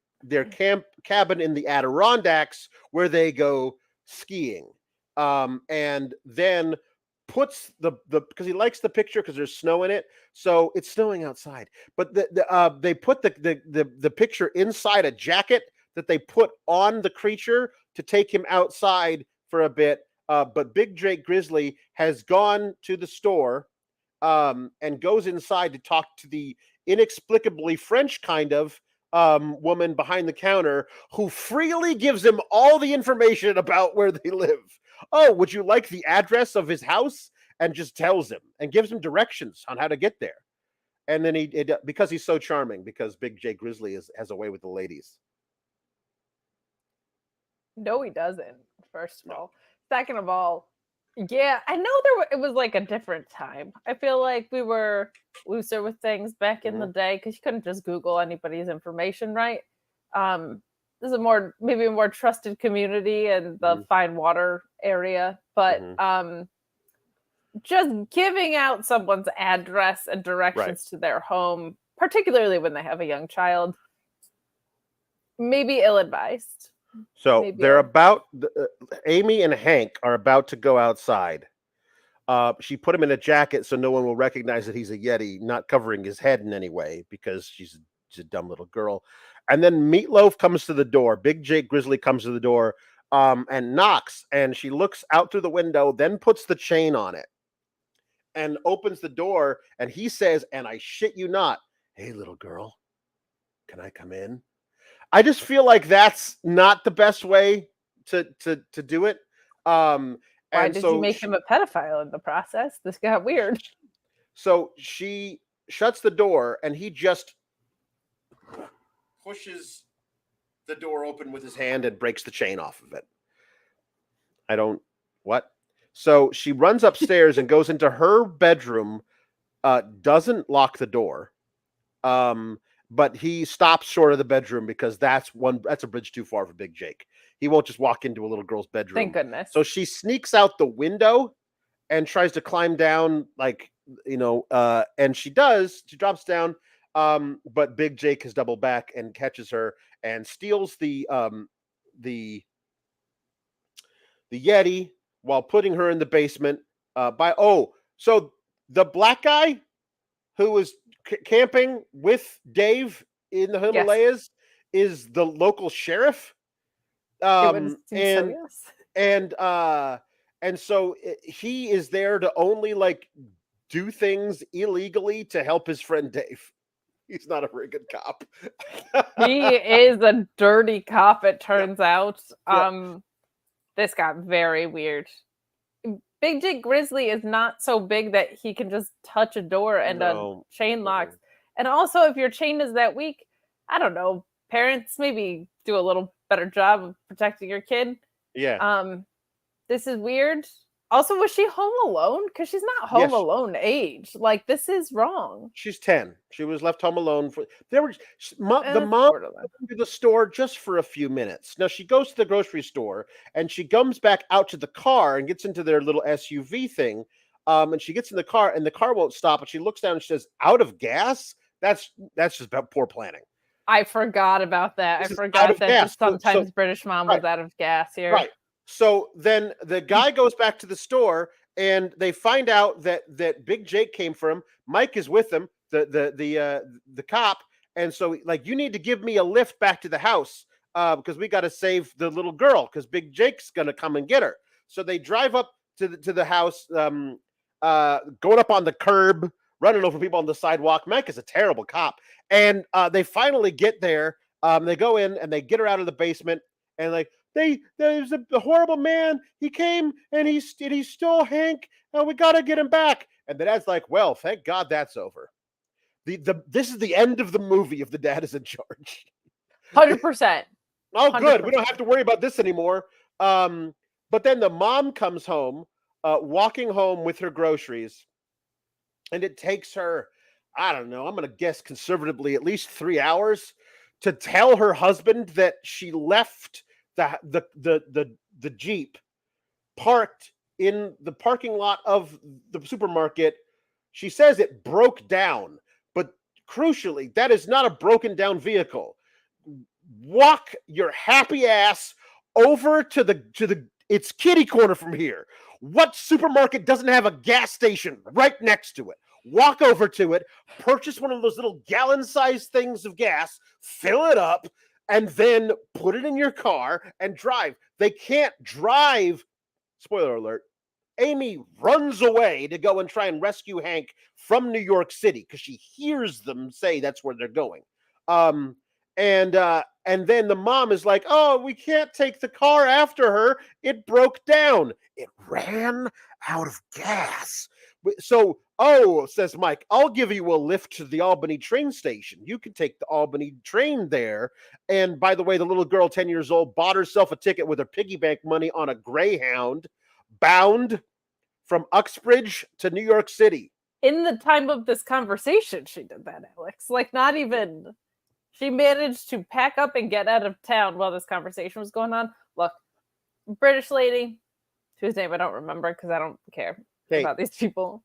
cabin in the Adirondacks where they go skiing, and then puts because he likes the picture because there's snow in it, so it's snowing outside. But they put the picture inside a jacket that they put on the creature to take him outside for a bit. But Big Jake Grizzly has gone to the store and goes inside to talk to the inexplicably French kind of woman behind the counter, who freely gives him all the information about where they live. Oh, would you like the address of his house? And just tells him and gives him directions on how to get there. And then because he's so charming, because Big Jake Grizzly has a way with the ladies. No, he doesn't. First of all. Second of all, yeah, I know it was a different time. I feel like we were looser with things back in the day because you couldn't just Google anybody's information, right? This is maybe a more trusted community in the Fine Water area, but just giving out someone's address and directions to their home, particularly when they have a young child, maybe ill-advised. So they're Amy and Hank are about to go outside. She put him in a jacket so no one will recognize that he's a Yeti, not covering his head in any way because she's she's a dumb little girl. And then Meatloaf comes to the door. Big Jake Grizzly comes to the door and knocks. And she looks out through the window, then puts the chain on it and opens the door. And he says, and I shit you not, hey, little girl, can I come in? I just feel like that's not the best way to do it. Why did you make him a pedophile in the process? This got weird. So she shuts the door and he just pushes the door open with his hand and breaks the chain off of it. What? So she runs upstairs and goes into her bedroom, doesn't lock the door. But he stops short of the bedroom because that's a bridge too far for Big Jake. He won't just walk into a little girl's bedroom. Thank goodness. So she sneaks out the window and tries to climb down, and she does. She drops down, but Big Jake has doubled back and catches her and steals the Yeti while putting her in the basement. So the black guy who was camping with Dave in the Himalayas is the local sheriff. And so he is there to only do things illegally to help his friend Dave. He's not a very good cop. He is a dirty cop, it turns out. This got very weird. Big Jake Grizzly is not so big that he can just touch a door and a chain locks. And also, if your chain is that weak, I don't know, parents maybe do a little better job of protecting your kid. Yeah. This is weird. Also, was she home alone? Because she's not home alone age. This is wrong. She's 10. She was left home alone the mom went to the store just for a few minutes. Now she goes to the grocery store and she comes back out to the car and gets into their little SUV thing. And she gets in the car and the car won't stop. And she looks down and she says, "Out of gas?" That's just about poor planning. I forgot about that. I forgot that sometimes British mom was out of gas here. Right. So then the guy goes back to the store and they find out that Big Jake came for him. Mike is with him, the cop. And so you need to give me a lift back to the house because we got to save the little girl because Big Jake's going to come and get her. So they drive up to the house, going up on the curb, running over people on the sidewalk. Mike is a terrible cop. And they finally get there. They go in and they get her out of the basement and there's a horrible man. He came and he stole Hank. We got to get him back. And the dad's like, well, thank God that's over. This is the end of the movie if the dad is in charge. 100%. Oh, good. 100%. We don't have to worry about this anymore. But then the mom comes home, walking home with her groceries. And it takes her, I don't know, I'm going to guess conservatively at least 3 hours to tell her husband that she left the Jeep parked in the parking lot of the supermarket. She says it broke down, but crucially, that is not a broken down vehicle. Walk your happy ass over to it's kitty corner from here. What supermarket doesn't have a gas station right next to it? Walk over to it, purchase one of those little gallon-sized things of gas, fill it up, and then put it in your car and drive. They can't drive. Spoiler alert. Amy runs away to go and try and rescue Hank from New York City because she hears them say that's where they're going. And then the mom is like, oh, we can't take the car after her. It broke down. It ran out of gas. So, says Mike, I'll give you a lift to the Albany train station. You can take the Albany train there. And by the way, the little girl, 10 years old, bought herself a ticket with her piggy bank money on a Greyhound bound from Uxbridge to New York City. In the time of this conversation, she did that, Alex. Not even... She managed to pack up and get out of town while this conversation was going on. Look, British lady, whose name I don't remember because I don't care about these people.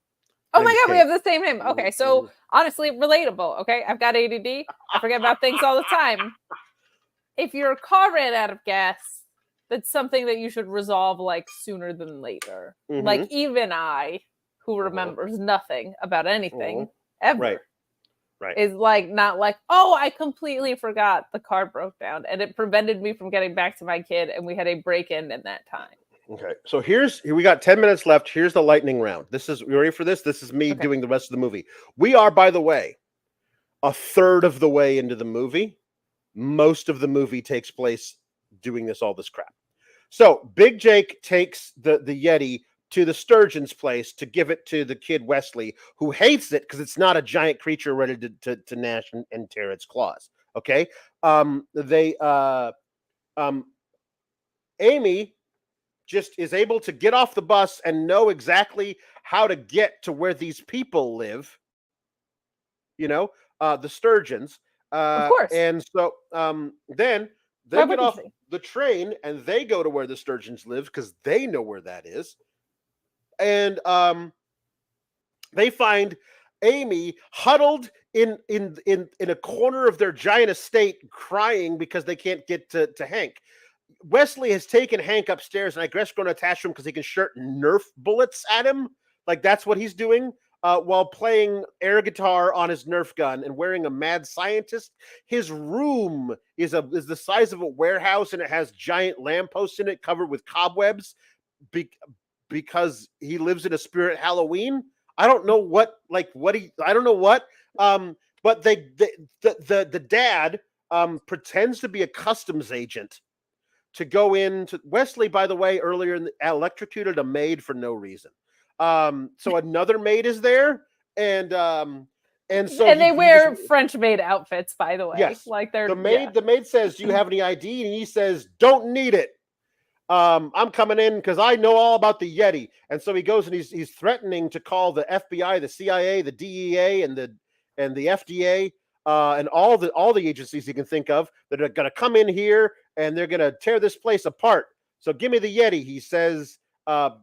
Oh my God, we have the same name. Okay, so honestly, relatable. Okay, I've got ADD. I forget about things all the time. If your car ran out of gas, that's something that you should resolve sooner than later. Mm-hmm. Even I, who remembers nothing about anything ever. Right. Right. Is like not like, oh, I completely forgot the car broke down and it prevented me from getting back to my kid and we had a break-in in that time. Okay. So here we got 10 minutes left. Here's the lightning round. You ready for this? This is me doing the rest of the movie. We are, by the way, a third of the way into the movie. Most of the movie takes place doing all this crap. So Big Jake takes the Yeti to the sturgeon's place to give it to the kid Wesley, who hates it because it's not a giant creature ready to gnash and tear its claws. Okay. Amy just is able to get off the bus and know exactly how to get to where these people live. The sturgeons. Of course. And so then they get off the train and they go to where the sturgeons live because they know where that is. And they find Amy huddled in a corner of their giant estate, crying because they can't get to Hank. Wesley has taken Hank upstairs, and I guess going to attach him because he can shoot Nerf bullets at him. Like that's what he's doing while playing air guitar on his Nerf gun and wearing a mad scientist. His room is the size of a warehouse, and it has giant lampposts in it covered with cobwebs. Because he lives in a spirit Halloween. I don't know what. But the dad pretends to be a customs agent to go into Wesley. By the way, earlier electrocuted a maid for no reason. So another maid is there, and they wear French maid outfits. By the way, yes, like they're the maid. Yeah. The maid says, "Do you have any ID?" And he says, "Don't need it. I'm coming in because I know all about the Yeti." And so he goes and he's threatening to call the FBI, the CIA, the DEA, and the FDA, and all the agencies he can think of that are going to come in here and they're going to tear this place apart. So give me the Yeti, he says.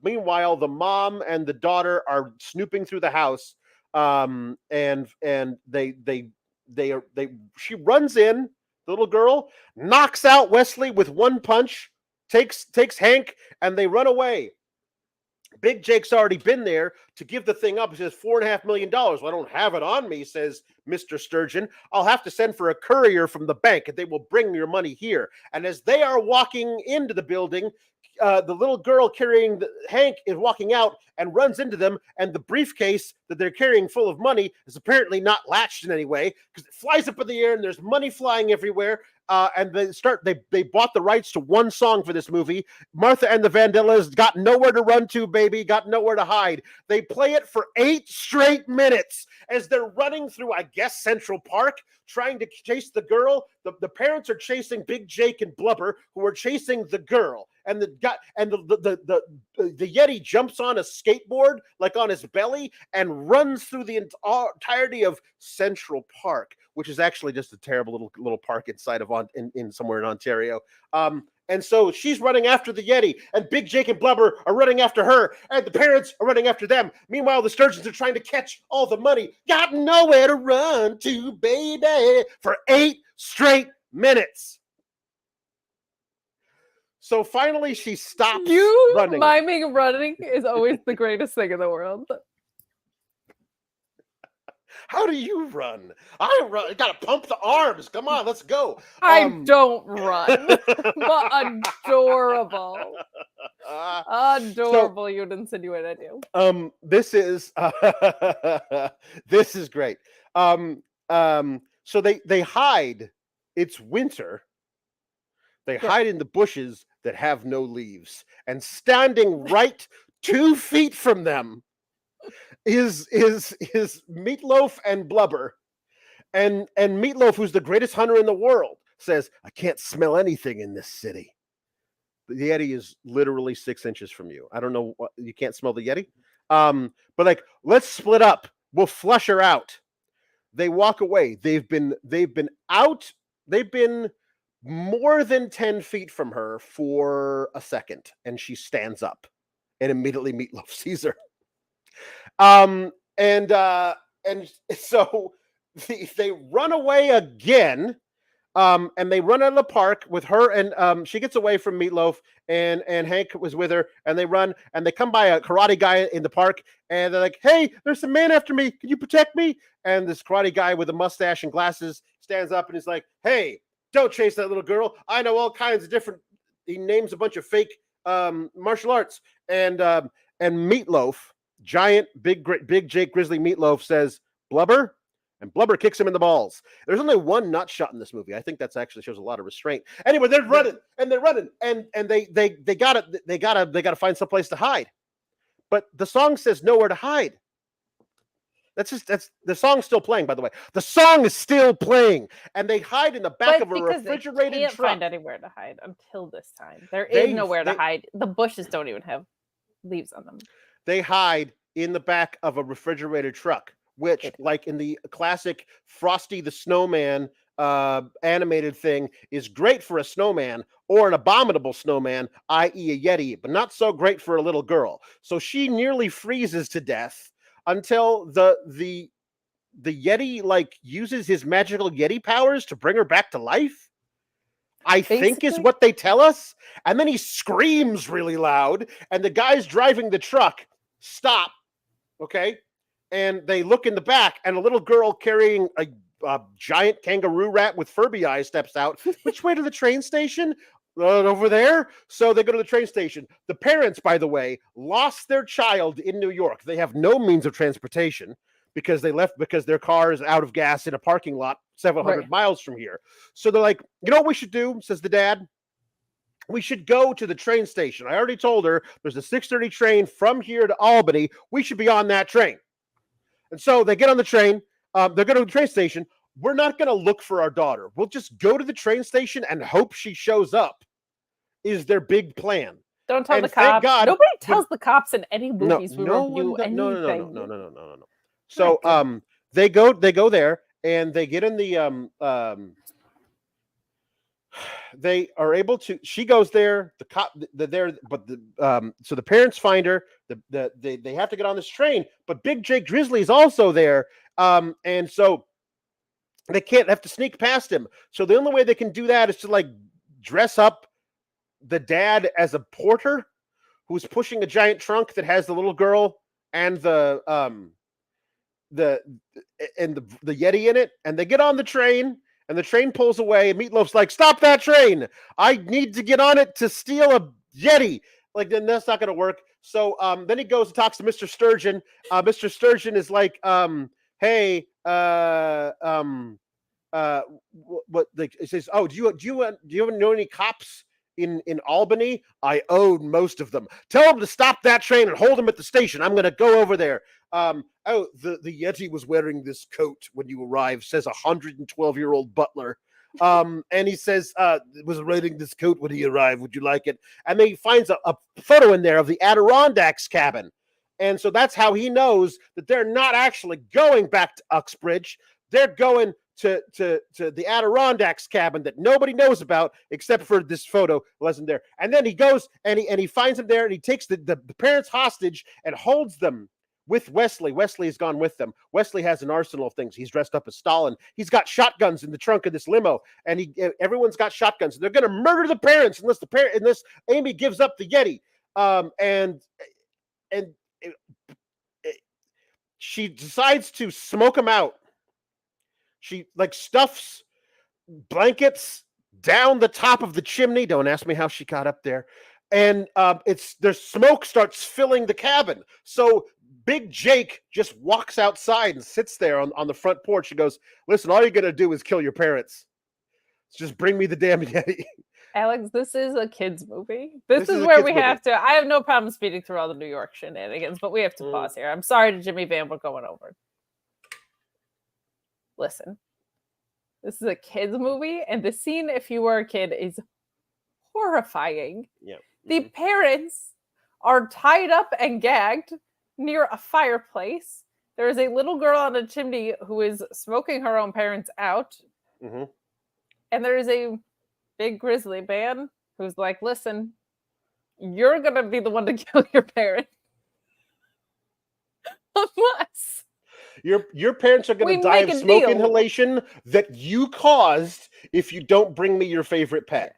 Meanwhile, the mom and the daughter are snooping through the house, and she runs in. The little girl knocks out Wesley with one punch. Takes Hank, and they run away. Big Jake's already been there to give the thing up. He says $4.5 million. Well, I don't have it on me, says Mr. Sturgeon. I'll have to send for a courier from the bank, and they will bring your money here. And as they are walking into the building, the little girl carrying Hank is walking out and runs into them, and the briefcase that they're carrying full of money is apparently not latched in any way because it flies up in the air and there's money flying everywhere. And they bought the rights to one song for this movie. Martha and the Vandellas got nowhere to run to, baby, got nowhere to hide. They play it for 8 straight minutes as they're running through, I guess, Central Park, trying to chase the girl. The parents are chasing Big Jake and Blubber, who are chasing the girl. And the Yeti jumps on a skateboard, like on his belly, and runs through the entirety of Central Park, which is actually just a terrible little park inside of in somewhere in Ontario. And so she's running after the Yeti, and Big Jake and Blubber are running after her, and the parents are running after them. Meanwhile, the sturgeons are trying to catch all the money. Got nowhere to run to, baby, for 8 straight minutes. So finally, she stops running. Miming running is always the greatest thing in the world. How do you run? I run. I gotta pump the arms. Come on, let's go. I don't run, but adorable. Adorable. You'd insinuate I do. This is this is great. So they hide. It's winter. They hide in the bushes that have no leaves, and standing right 2 feet from them is Meatloaf and Blubber, and Meatloaf, who's the greatest hunter in the world, says, "I can't smell anything in this city." The Yeti is literally 6 inches from you. I don't know what, you can't smell the Yeti, but like, let's split up. We'll flush her out. They walk away. They've been out. They've been more than 10 feet from her for a second, and she stands up, and immediately Meatloaf sees her. And so they run away again. And they run out of the park with her, and she gets away from Meatloaf, and Hank was with her, and they run, and they come by a karate guy in the park, and they're like, "Hey, there's some man after me. Can you protect me?" And this karate guy with a mustache and glasses stands up and he's like, "Hey, don't chase that little girl. I know all kinds of different." He names a bunch of fake martial arts, and Meatloaf, giant, big Jake Grizzly Meatloaf says, "Blubber," and Blubber kicks him in the balls. There's only one nut shot in this movie. I think that's actually shows a lot of restraint. Anyway, they're running, and they gotta find some place to hide. But the song says nowhere to hide. That's the song's still playing, by the way. The song is still playing, and they hide in the back of a refrigerated they can't truck. find anywhere to hide until this time. There is nowhere to hide. The bushes don't even have leaves on them. They hide in the back of a refrigerated truck, which, like in the classic Frosty the Snowman animated thing, is great for a snowman or an abominable snowman, i.e. a Yeti, but not so great for a little girl. So she nearly freezes to death until the Yeti like uses his magical Yeti powers to bring her back to life. I think is what they tell us. And then he screams really loud, and the guys driving the truck stop. Okay. And they look in the back, and a little girl carrying a giant kangaroo rat with Furby eyes steps out. Which way to the train station? Over there. So they go to the train station. The parents, by the way, lost their child in New York. They have no means of transportation because they left because their car is out of gas in a parking lot several hundred miles from here. So they're like, "You know what we should do?" says the dad. "We should go to the train station. I already told her there's a 6:30 train from here to Albany. We should be on that train." And so they get on the train. They're going to the train station. "We're not going to look for our daughter. We'll just go to the train station and hope she shows up," is their big plan. Don't tell the cops. Nobody tells the cops in any movies we review anything. No. So they go there, and they get in the they are able to. She goes there. The cop, there, but so the parents find her. They have to get on this train, but Big Jake Grizzly is also there, and so they can't have to sneak past him. So the only way they can do that is to like dress up the dad as a porter who's pushing a giant trunk that has the little girl and the Yeti in it, and they get on the train. And the train pulls away, and Meatloaf's like, "Stop that train! I need to get on it to steal a Yeti." Like, then that's not going to work. So then he goes and talks to Mr. Sturgeon. Mr. Sturgeon is like, "Hey, what?" Like, he says, "Oh, do you know any cops in Albany? I own most of them. Tell them to stop that train and hold them at the station. I'm going to go over there." "Oh, the Yeti was wearing this coat when you arrived," says a 112-year-old butler. And he says, "Was wearing this coat when he arrived. Would you like it?" And then he finds a photo in there of the Adirondacks cabin. And so that's how he knows that they're not actually going back to Uxbridge. They're going to the Adirondacks cabin that nobody knows about except for this photo wasn't there. And then he goes and he finds them there, and he takes the parents hostage and holds them with Wesley. Wesley has gone with them. Wesley has an arsenal of things. He's dressed up as Stalin. He's got shotguns in the trunk of this limo, and everyone's got shotguns. They're going to murder the parents unless Amy gives up the Yeti. She decides to smoke them out. She like stuffs blankets down the top of the chimney. Don't ask me how she got up there. And there's smoke starts filling the cabin. So Big Jake just walks outside and sits there on the front porch. He goes, "Listen, all you're going to do is kill your parents. Just bring me the damn Yeti." Alex, this is a kid's movie. This is where we have to. I have no problem speeding through all the New York shenanigans, but we have to pause here. I'm sorry to Jimmy Van, we're going over. Listen, this is a kid's movie, and the scene, if you were a kid, is horrifying. Yeah. The parents are tied up and gagged near a fireplace. There is a little girl on a chimney who is smoking her own parents out. Mm-hmm. And there is a big grizzly man who's like, "Listen, you're going to be the one to kill your parents. Unless Your parents are going We to die make of a smoke deal. inhalation that you caused if you don't bring me your favorite pet.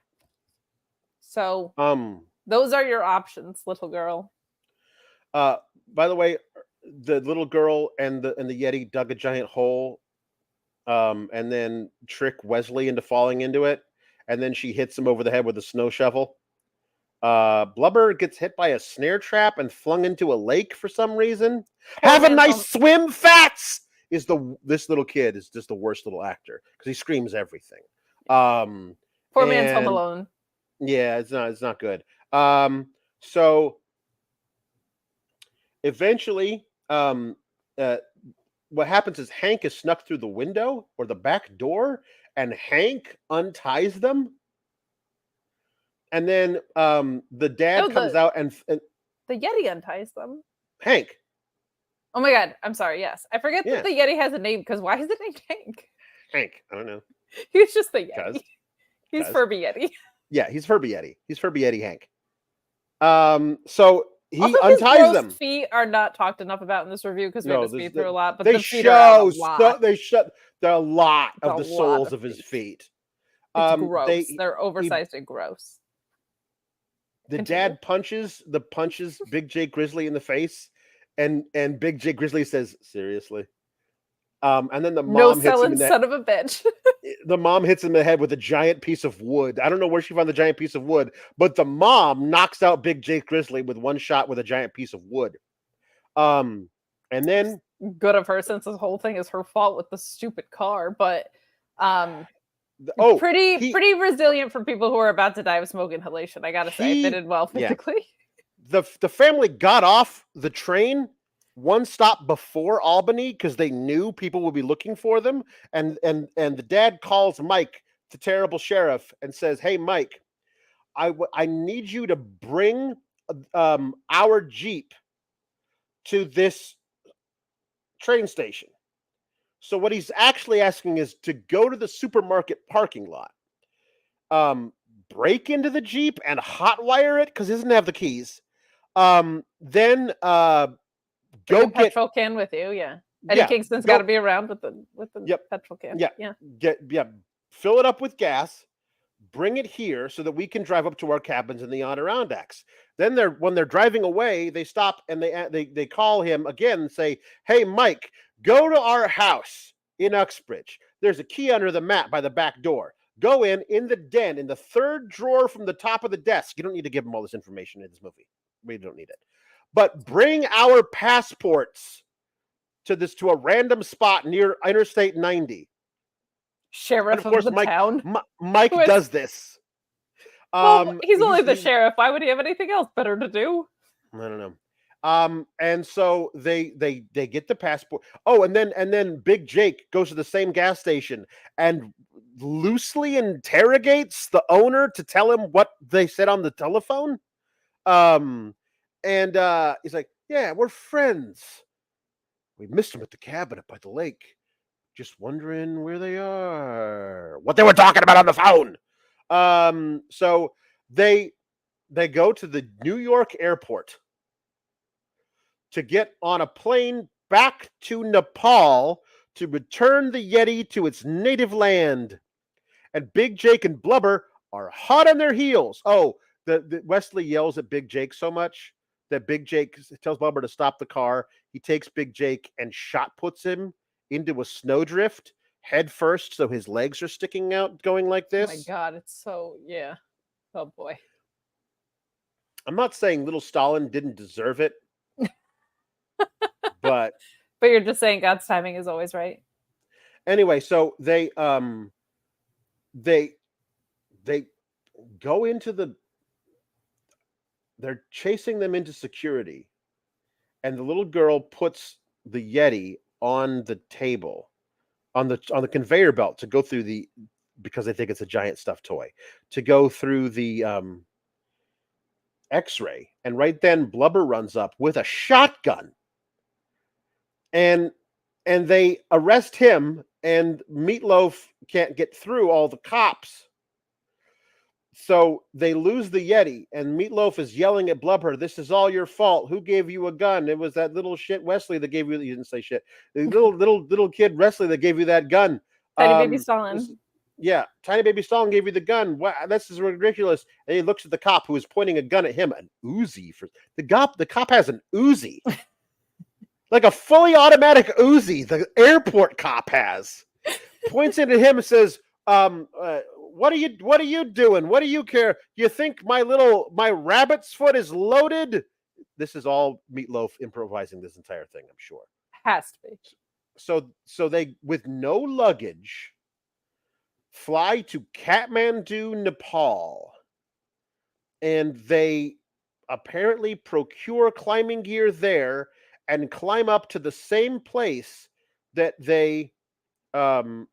So, those are your options, little girl. By the way, the little girl and the Yeti dug a giant hole, and then trick Wesley into falling into it, and then she hits him over the head with a snow shovel. Blubber gets hit by a snare trap and flung into a lake for some reason. Have a nice swim, Fats! This little kid is just the worst little actor because he screams everything. Poor man's home alone. Yeah, it's not good. So eventually, what happens is Hank is snuck through the window or the back door, and Hank unties them. And then the dad comes out and the Yeti unties them. Hank. Oh my God. I'm sorry. Yes. I forget that the Yeti has a name because why is it named Hank? Hank. I don't know. He's just the Yeti. He's Furby Yeti. Yeah, he's Furby Yeti. He's Furby Yeti Hank. So he also, unties his them. Feet are not talked enough about in this review because we had to speed through a lot. But they the feet are a lot. They shut a lot of the soles of his feet. It's gross. They're oversized and gross. The dad punches Big Jake Grizzly in the face, and Big Jake Grizzly says, "Seriously?" And then the mom hits him in the son of a bitch. The mom hits him in the head with a giant piece of wood. I don't know where she found the giant piece of wood, but the mom knocks out Big Jake Grizzly with one shot with a giant piece of wood. And then good of her, since this whole thing is her fault with the stupid car, but pretty resilient for people who are about to die of smoke inhalation. I gotta say, they did well physically. Yeah. The family got off the train one stop before Albany because they knew people would be looking for them, and the dad calls Mike, the terrible sheriff, and says, "Hey, Mike, I need you to bring our Jeep to this train station." So what he's actually asking is to go to the supermarket parking lot, break into the Jeep and hotwire it because he doesn't have the keys. Then Bring a petrol can with you, yeah. Eddie Kingston's got to be around with the petrol can. Yeah. Fill it up with gas. Bring it here so that we can drive up to our cabins in the Adirondacks. Then when they're driving away, they stop and they call him again and say, "Hey, Mike, go to our house in Uxbridge. There's a key under the mat by the back door. Go in the den, in the third drawer from the top of the desk." You don't need to give them all this information in this movie. We don't need it. But bring our passports to a random spot near Interstate 90. Sheriff of the town. Mike does this. Well, he's only the sheriff. Why would he have anything else better to do? I don't know. And so they get the passport. Oh, and then Big Jake goes to the same gas station and loosely interrogates the owner to tell him what they said on the telephone. And he's like, "Yeah, we're friends. We missed them at the cabin up by the lake. Just wondering where they are." What they were talking about on the phone. So they go to the New York airport to get on a plane back to Nepal to return the Yeti to its native land. And Big Jake and Blubber are hot on their heels. Oh, the Wesley yells at Big Jake so much that Big Jake tells Blubber to stop the car. He takes Big Jake and shot puts him into a snowdrift head first, so his legs are sticking out, going like this. Oh my God, it's so, yeah. Oh boy. I'm not saying little Stalin didn't deserve it, but you're just saying God's timing is always right. Anyway, so they go into they're chasing them into security, and the little girl puts the Yeti on the table, on the conveyor belt to go through because they think it's a giant stuffed toy, to go through the X-ray. And right then Blubber runs up with a shotgun, and they arrest him, and Meatloaf can't get through all the cops. So they lose the Yeti, and Meatloaf is yelling at Blubber, "This is all your fault. Who gave you a gun? It was that little shit Wesley that gave you." You didn't say shit. The little kid Wesley that gave you that gun. Tiny baby Stalin. Yeah, tiny baby Stalin gave you the gun. Wow, this is ridiculous. And he looks at the cop who is pointing a gun at him. An Uzi for the cop. The cop has an Uzi, like a fully automatic Uzi. The airport cop has. Points it at him and says, what are you doing? What do you care? You think my rabbit's foot is loaded?" This is all Meatloaf improvising this entire thing, I'm sure. Has to be. So they, with no luggage, fly to Kathmandu, Nepal, and they apparently procure climbing gear there and climb up to the same place that they found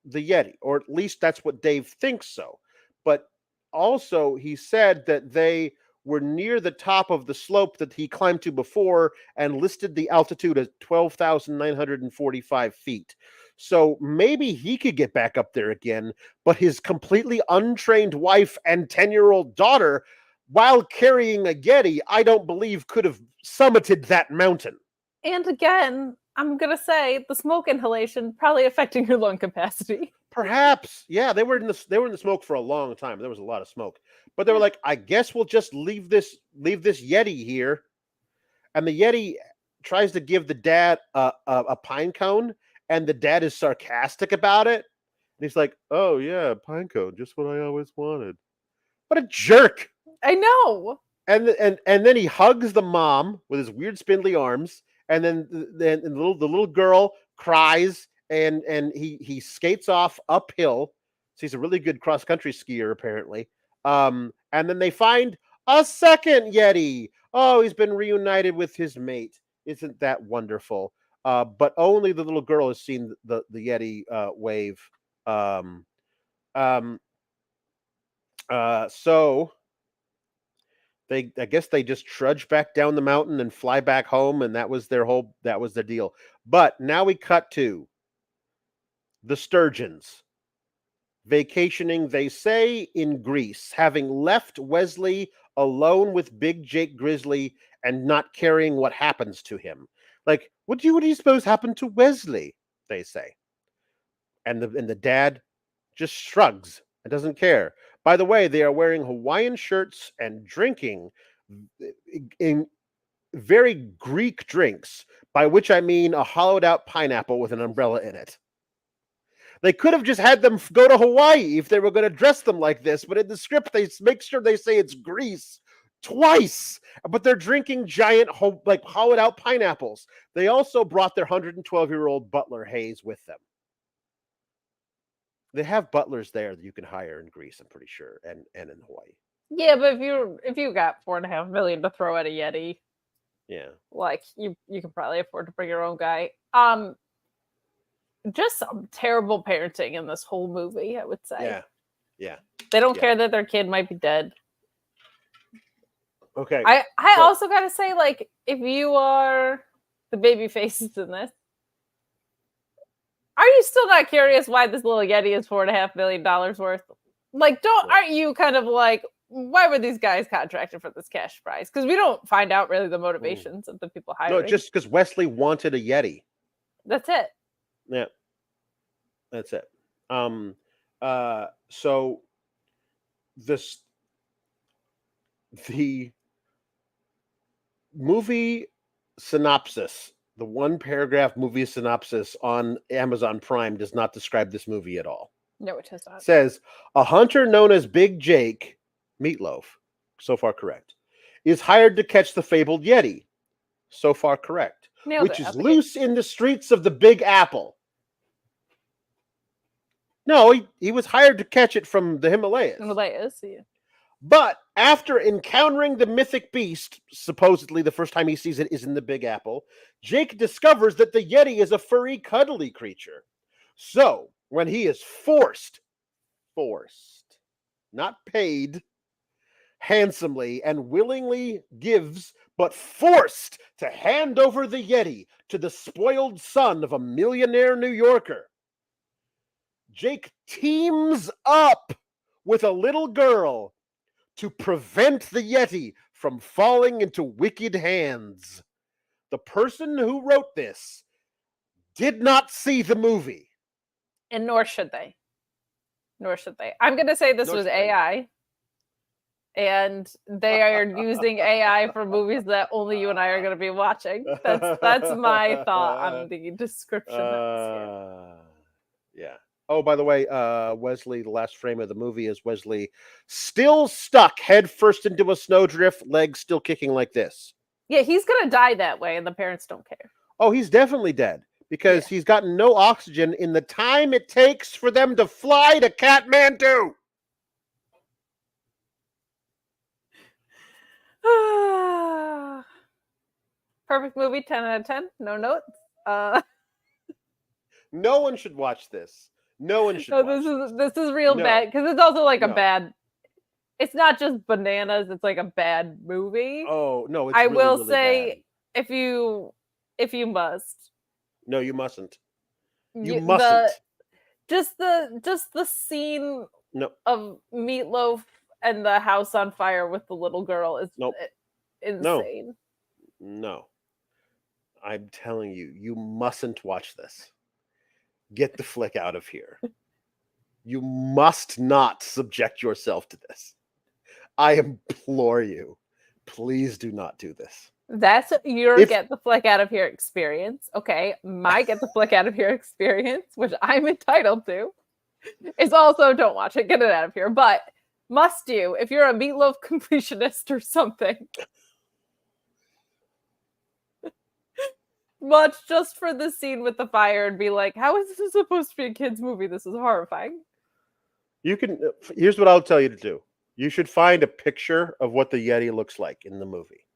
the Yeti, or at least that's what Dave thinks so. But also he said that they were near the top of the slope that he climbed to before and listed the altitude as 12,945 feet. So maybe he could get back up there again, but his completely untrained wife and 10-year-old daughter, while carrying a Yeti, I don't believe could have summited that mountain. And again, I'm going to say the smoke inhalation probably affecting your lung capacity. Perhaps. Yeah, they were in the smoke for a long time. There was a lot of smoke. But they were like, I guess we'll just leave this Yeti here. And the Yeti tries to give the dad a pine cone, and the dad is sarcastic about it. And he's like, "Oh yeah, pine cone, just what I always wanted." What a jerk. I know. And then he hugs the mom with his weird spindly arms, and then the little girl cries, and he skates off uphill. So he's a really good cross country skier apparently. And then they find a second Yeti. Oh, he's been reunited with his mate. Isn't that wonderful? But only the little girl has seen the Yeti wave. So I guess they just trudge back down the mountain and fly back home, and that was their deal. But now we cut to the Sturgeons vacationing, they say, in Greece, having left Wesley alone with big Jake Grizzly and not caring what happens to him. Like, what do you suppose happened to Wesley? They say. And the dad just shrugs and doesn't care. By the way, they are wearing Hawaiian shirts and drinking in very Greek drinks, by which I mean a hollowed out pineapple with an umbrella in it. They could have just had them go to Hawaii if they were going to dress them like this, but in the script, they make sure they say it's Greece twice, but they're drinking giant, hollowed out pineapples. They also brought their 112-year-old butler, Hayes, with them. They have butlers there that you can hire in Greece, I'm pretty sure, and in Hawaii. Yeah, but if you got $4.5 million to throw at a Yeti, yeah, like you can probably afford to bring your own guy. Just some terrible parenting in this whole movie, I would say. Yeah. They don't care that their kid might be dead. Okay. I also gotta say, like, if you are the baby faces in this, are you still not curious why this little Yeti is $4.5 million worth? Like, aren't you kind of like, why were these guys contracted for this cash prize? Because we don't find out really the motivations of the people hiring. No, just because Wesley wanted a Yeti. That's it. Yeah. That's it. So the movie synopsis, the one paragraph movie synopsis on Amazon Prime does not describe this movie at all. No, it does not. It says a hunter known as Big Jake, Meatloaf, so far correct, is hired to catch the fabled Yeti. So far correct. Which is loose in the streets of the Big Apple. No, he was hired to catch it from the Himalayas. Yeah. But after encountering the mythic beast, supposedly the first time he sees it is in the Big Apple, Jake discovers that the Yeti is a furry, cuddly creature. So, when he is forced, not paid, handsomely and willingly gives, but forced to hand over the Yeti to the spoiled son of a millionaire New Yorker, Jake teams up with a little girl to prevent the Yeti from falling into wicked hands. The person who wrote this did not see the movie. And nor should they. Nor should they. I'm going to say this was AI. And they are using AI for movies that only you and I are going to be watching. That's my thought on the description. Yeah. Oh, by the way, Wesley, the last frame of the movie is Wesley still stuck head first into a snowdrift, legs still kicking like this. Yeah, he's going to die that way, and the parents don't care. Oh, he's definitely dead because he's gotten no oxygen in the time it takes for them to fly to Kathmandu. Perfect movie, 10 out of 10. No notes. No one should watch this. No one should. This is real bad because it's also like a bad. It's not just bananas. It's like a bad movie. Oh no! It's I really, will really say bad. if you must. No, you mustn't. You mustn't. Just the scene of Meatloaf and the house on fire with the little girl is insane. No. I'm telling you, you mustn't watch this. Get the flick out of here. You must not subject yourself to this. I implore you. Please do not do this. That's your get the flick out of here experience. Okay. My get the flick out of here experience, which I'm entitled to, is also don't watch it. Get it out of here. But must do if you're a Meatloaf completionist or something. Watch just for the scene with the fire and be like, how is this supposed to be a kid's movie? This is horrifying. Here's what I'll tell you to do. You should find a picture of what the Yeti looks like in the movie.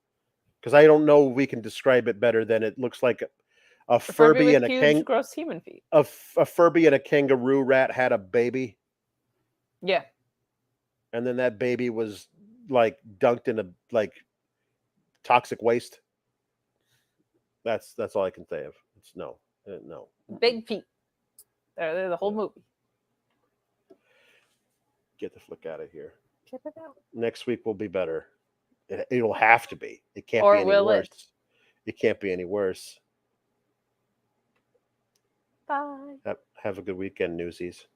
Because I don't know if we can describe it better than it looks like a Furby and a huge, gross human feet. A Furby and a kangaroo rat had a baby. Yeah. And then that baby was like dunked in a toxic waste. That's all I can say of. It's no. Big feet. They're the whole movie. Get the flick out of here. Get it out. Next week will be better. It'll have to be. It can't be any worse. It can't be any worse. Bye. Have a good weekend, Newsies.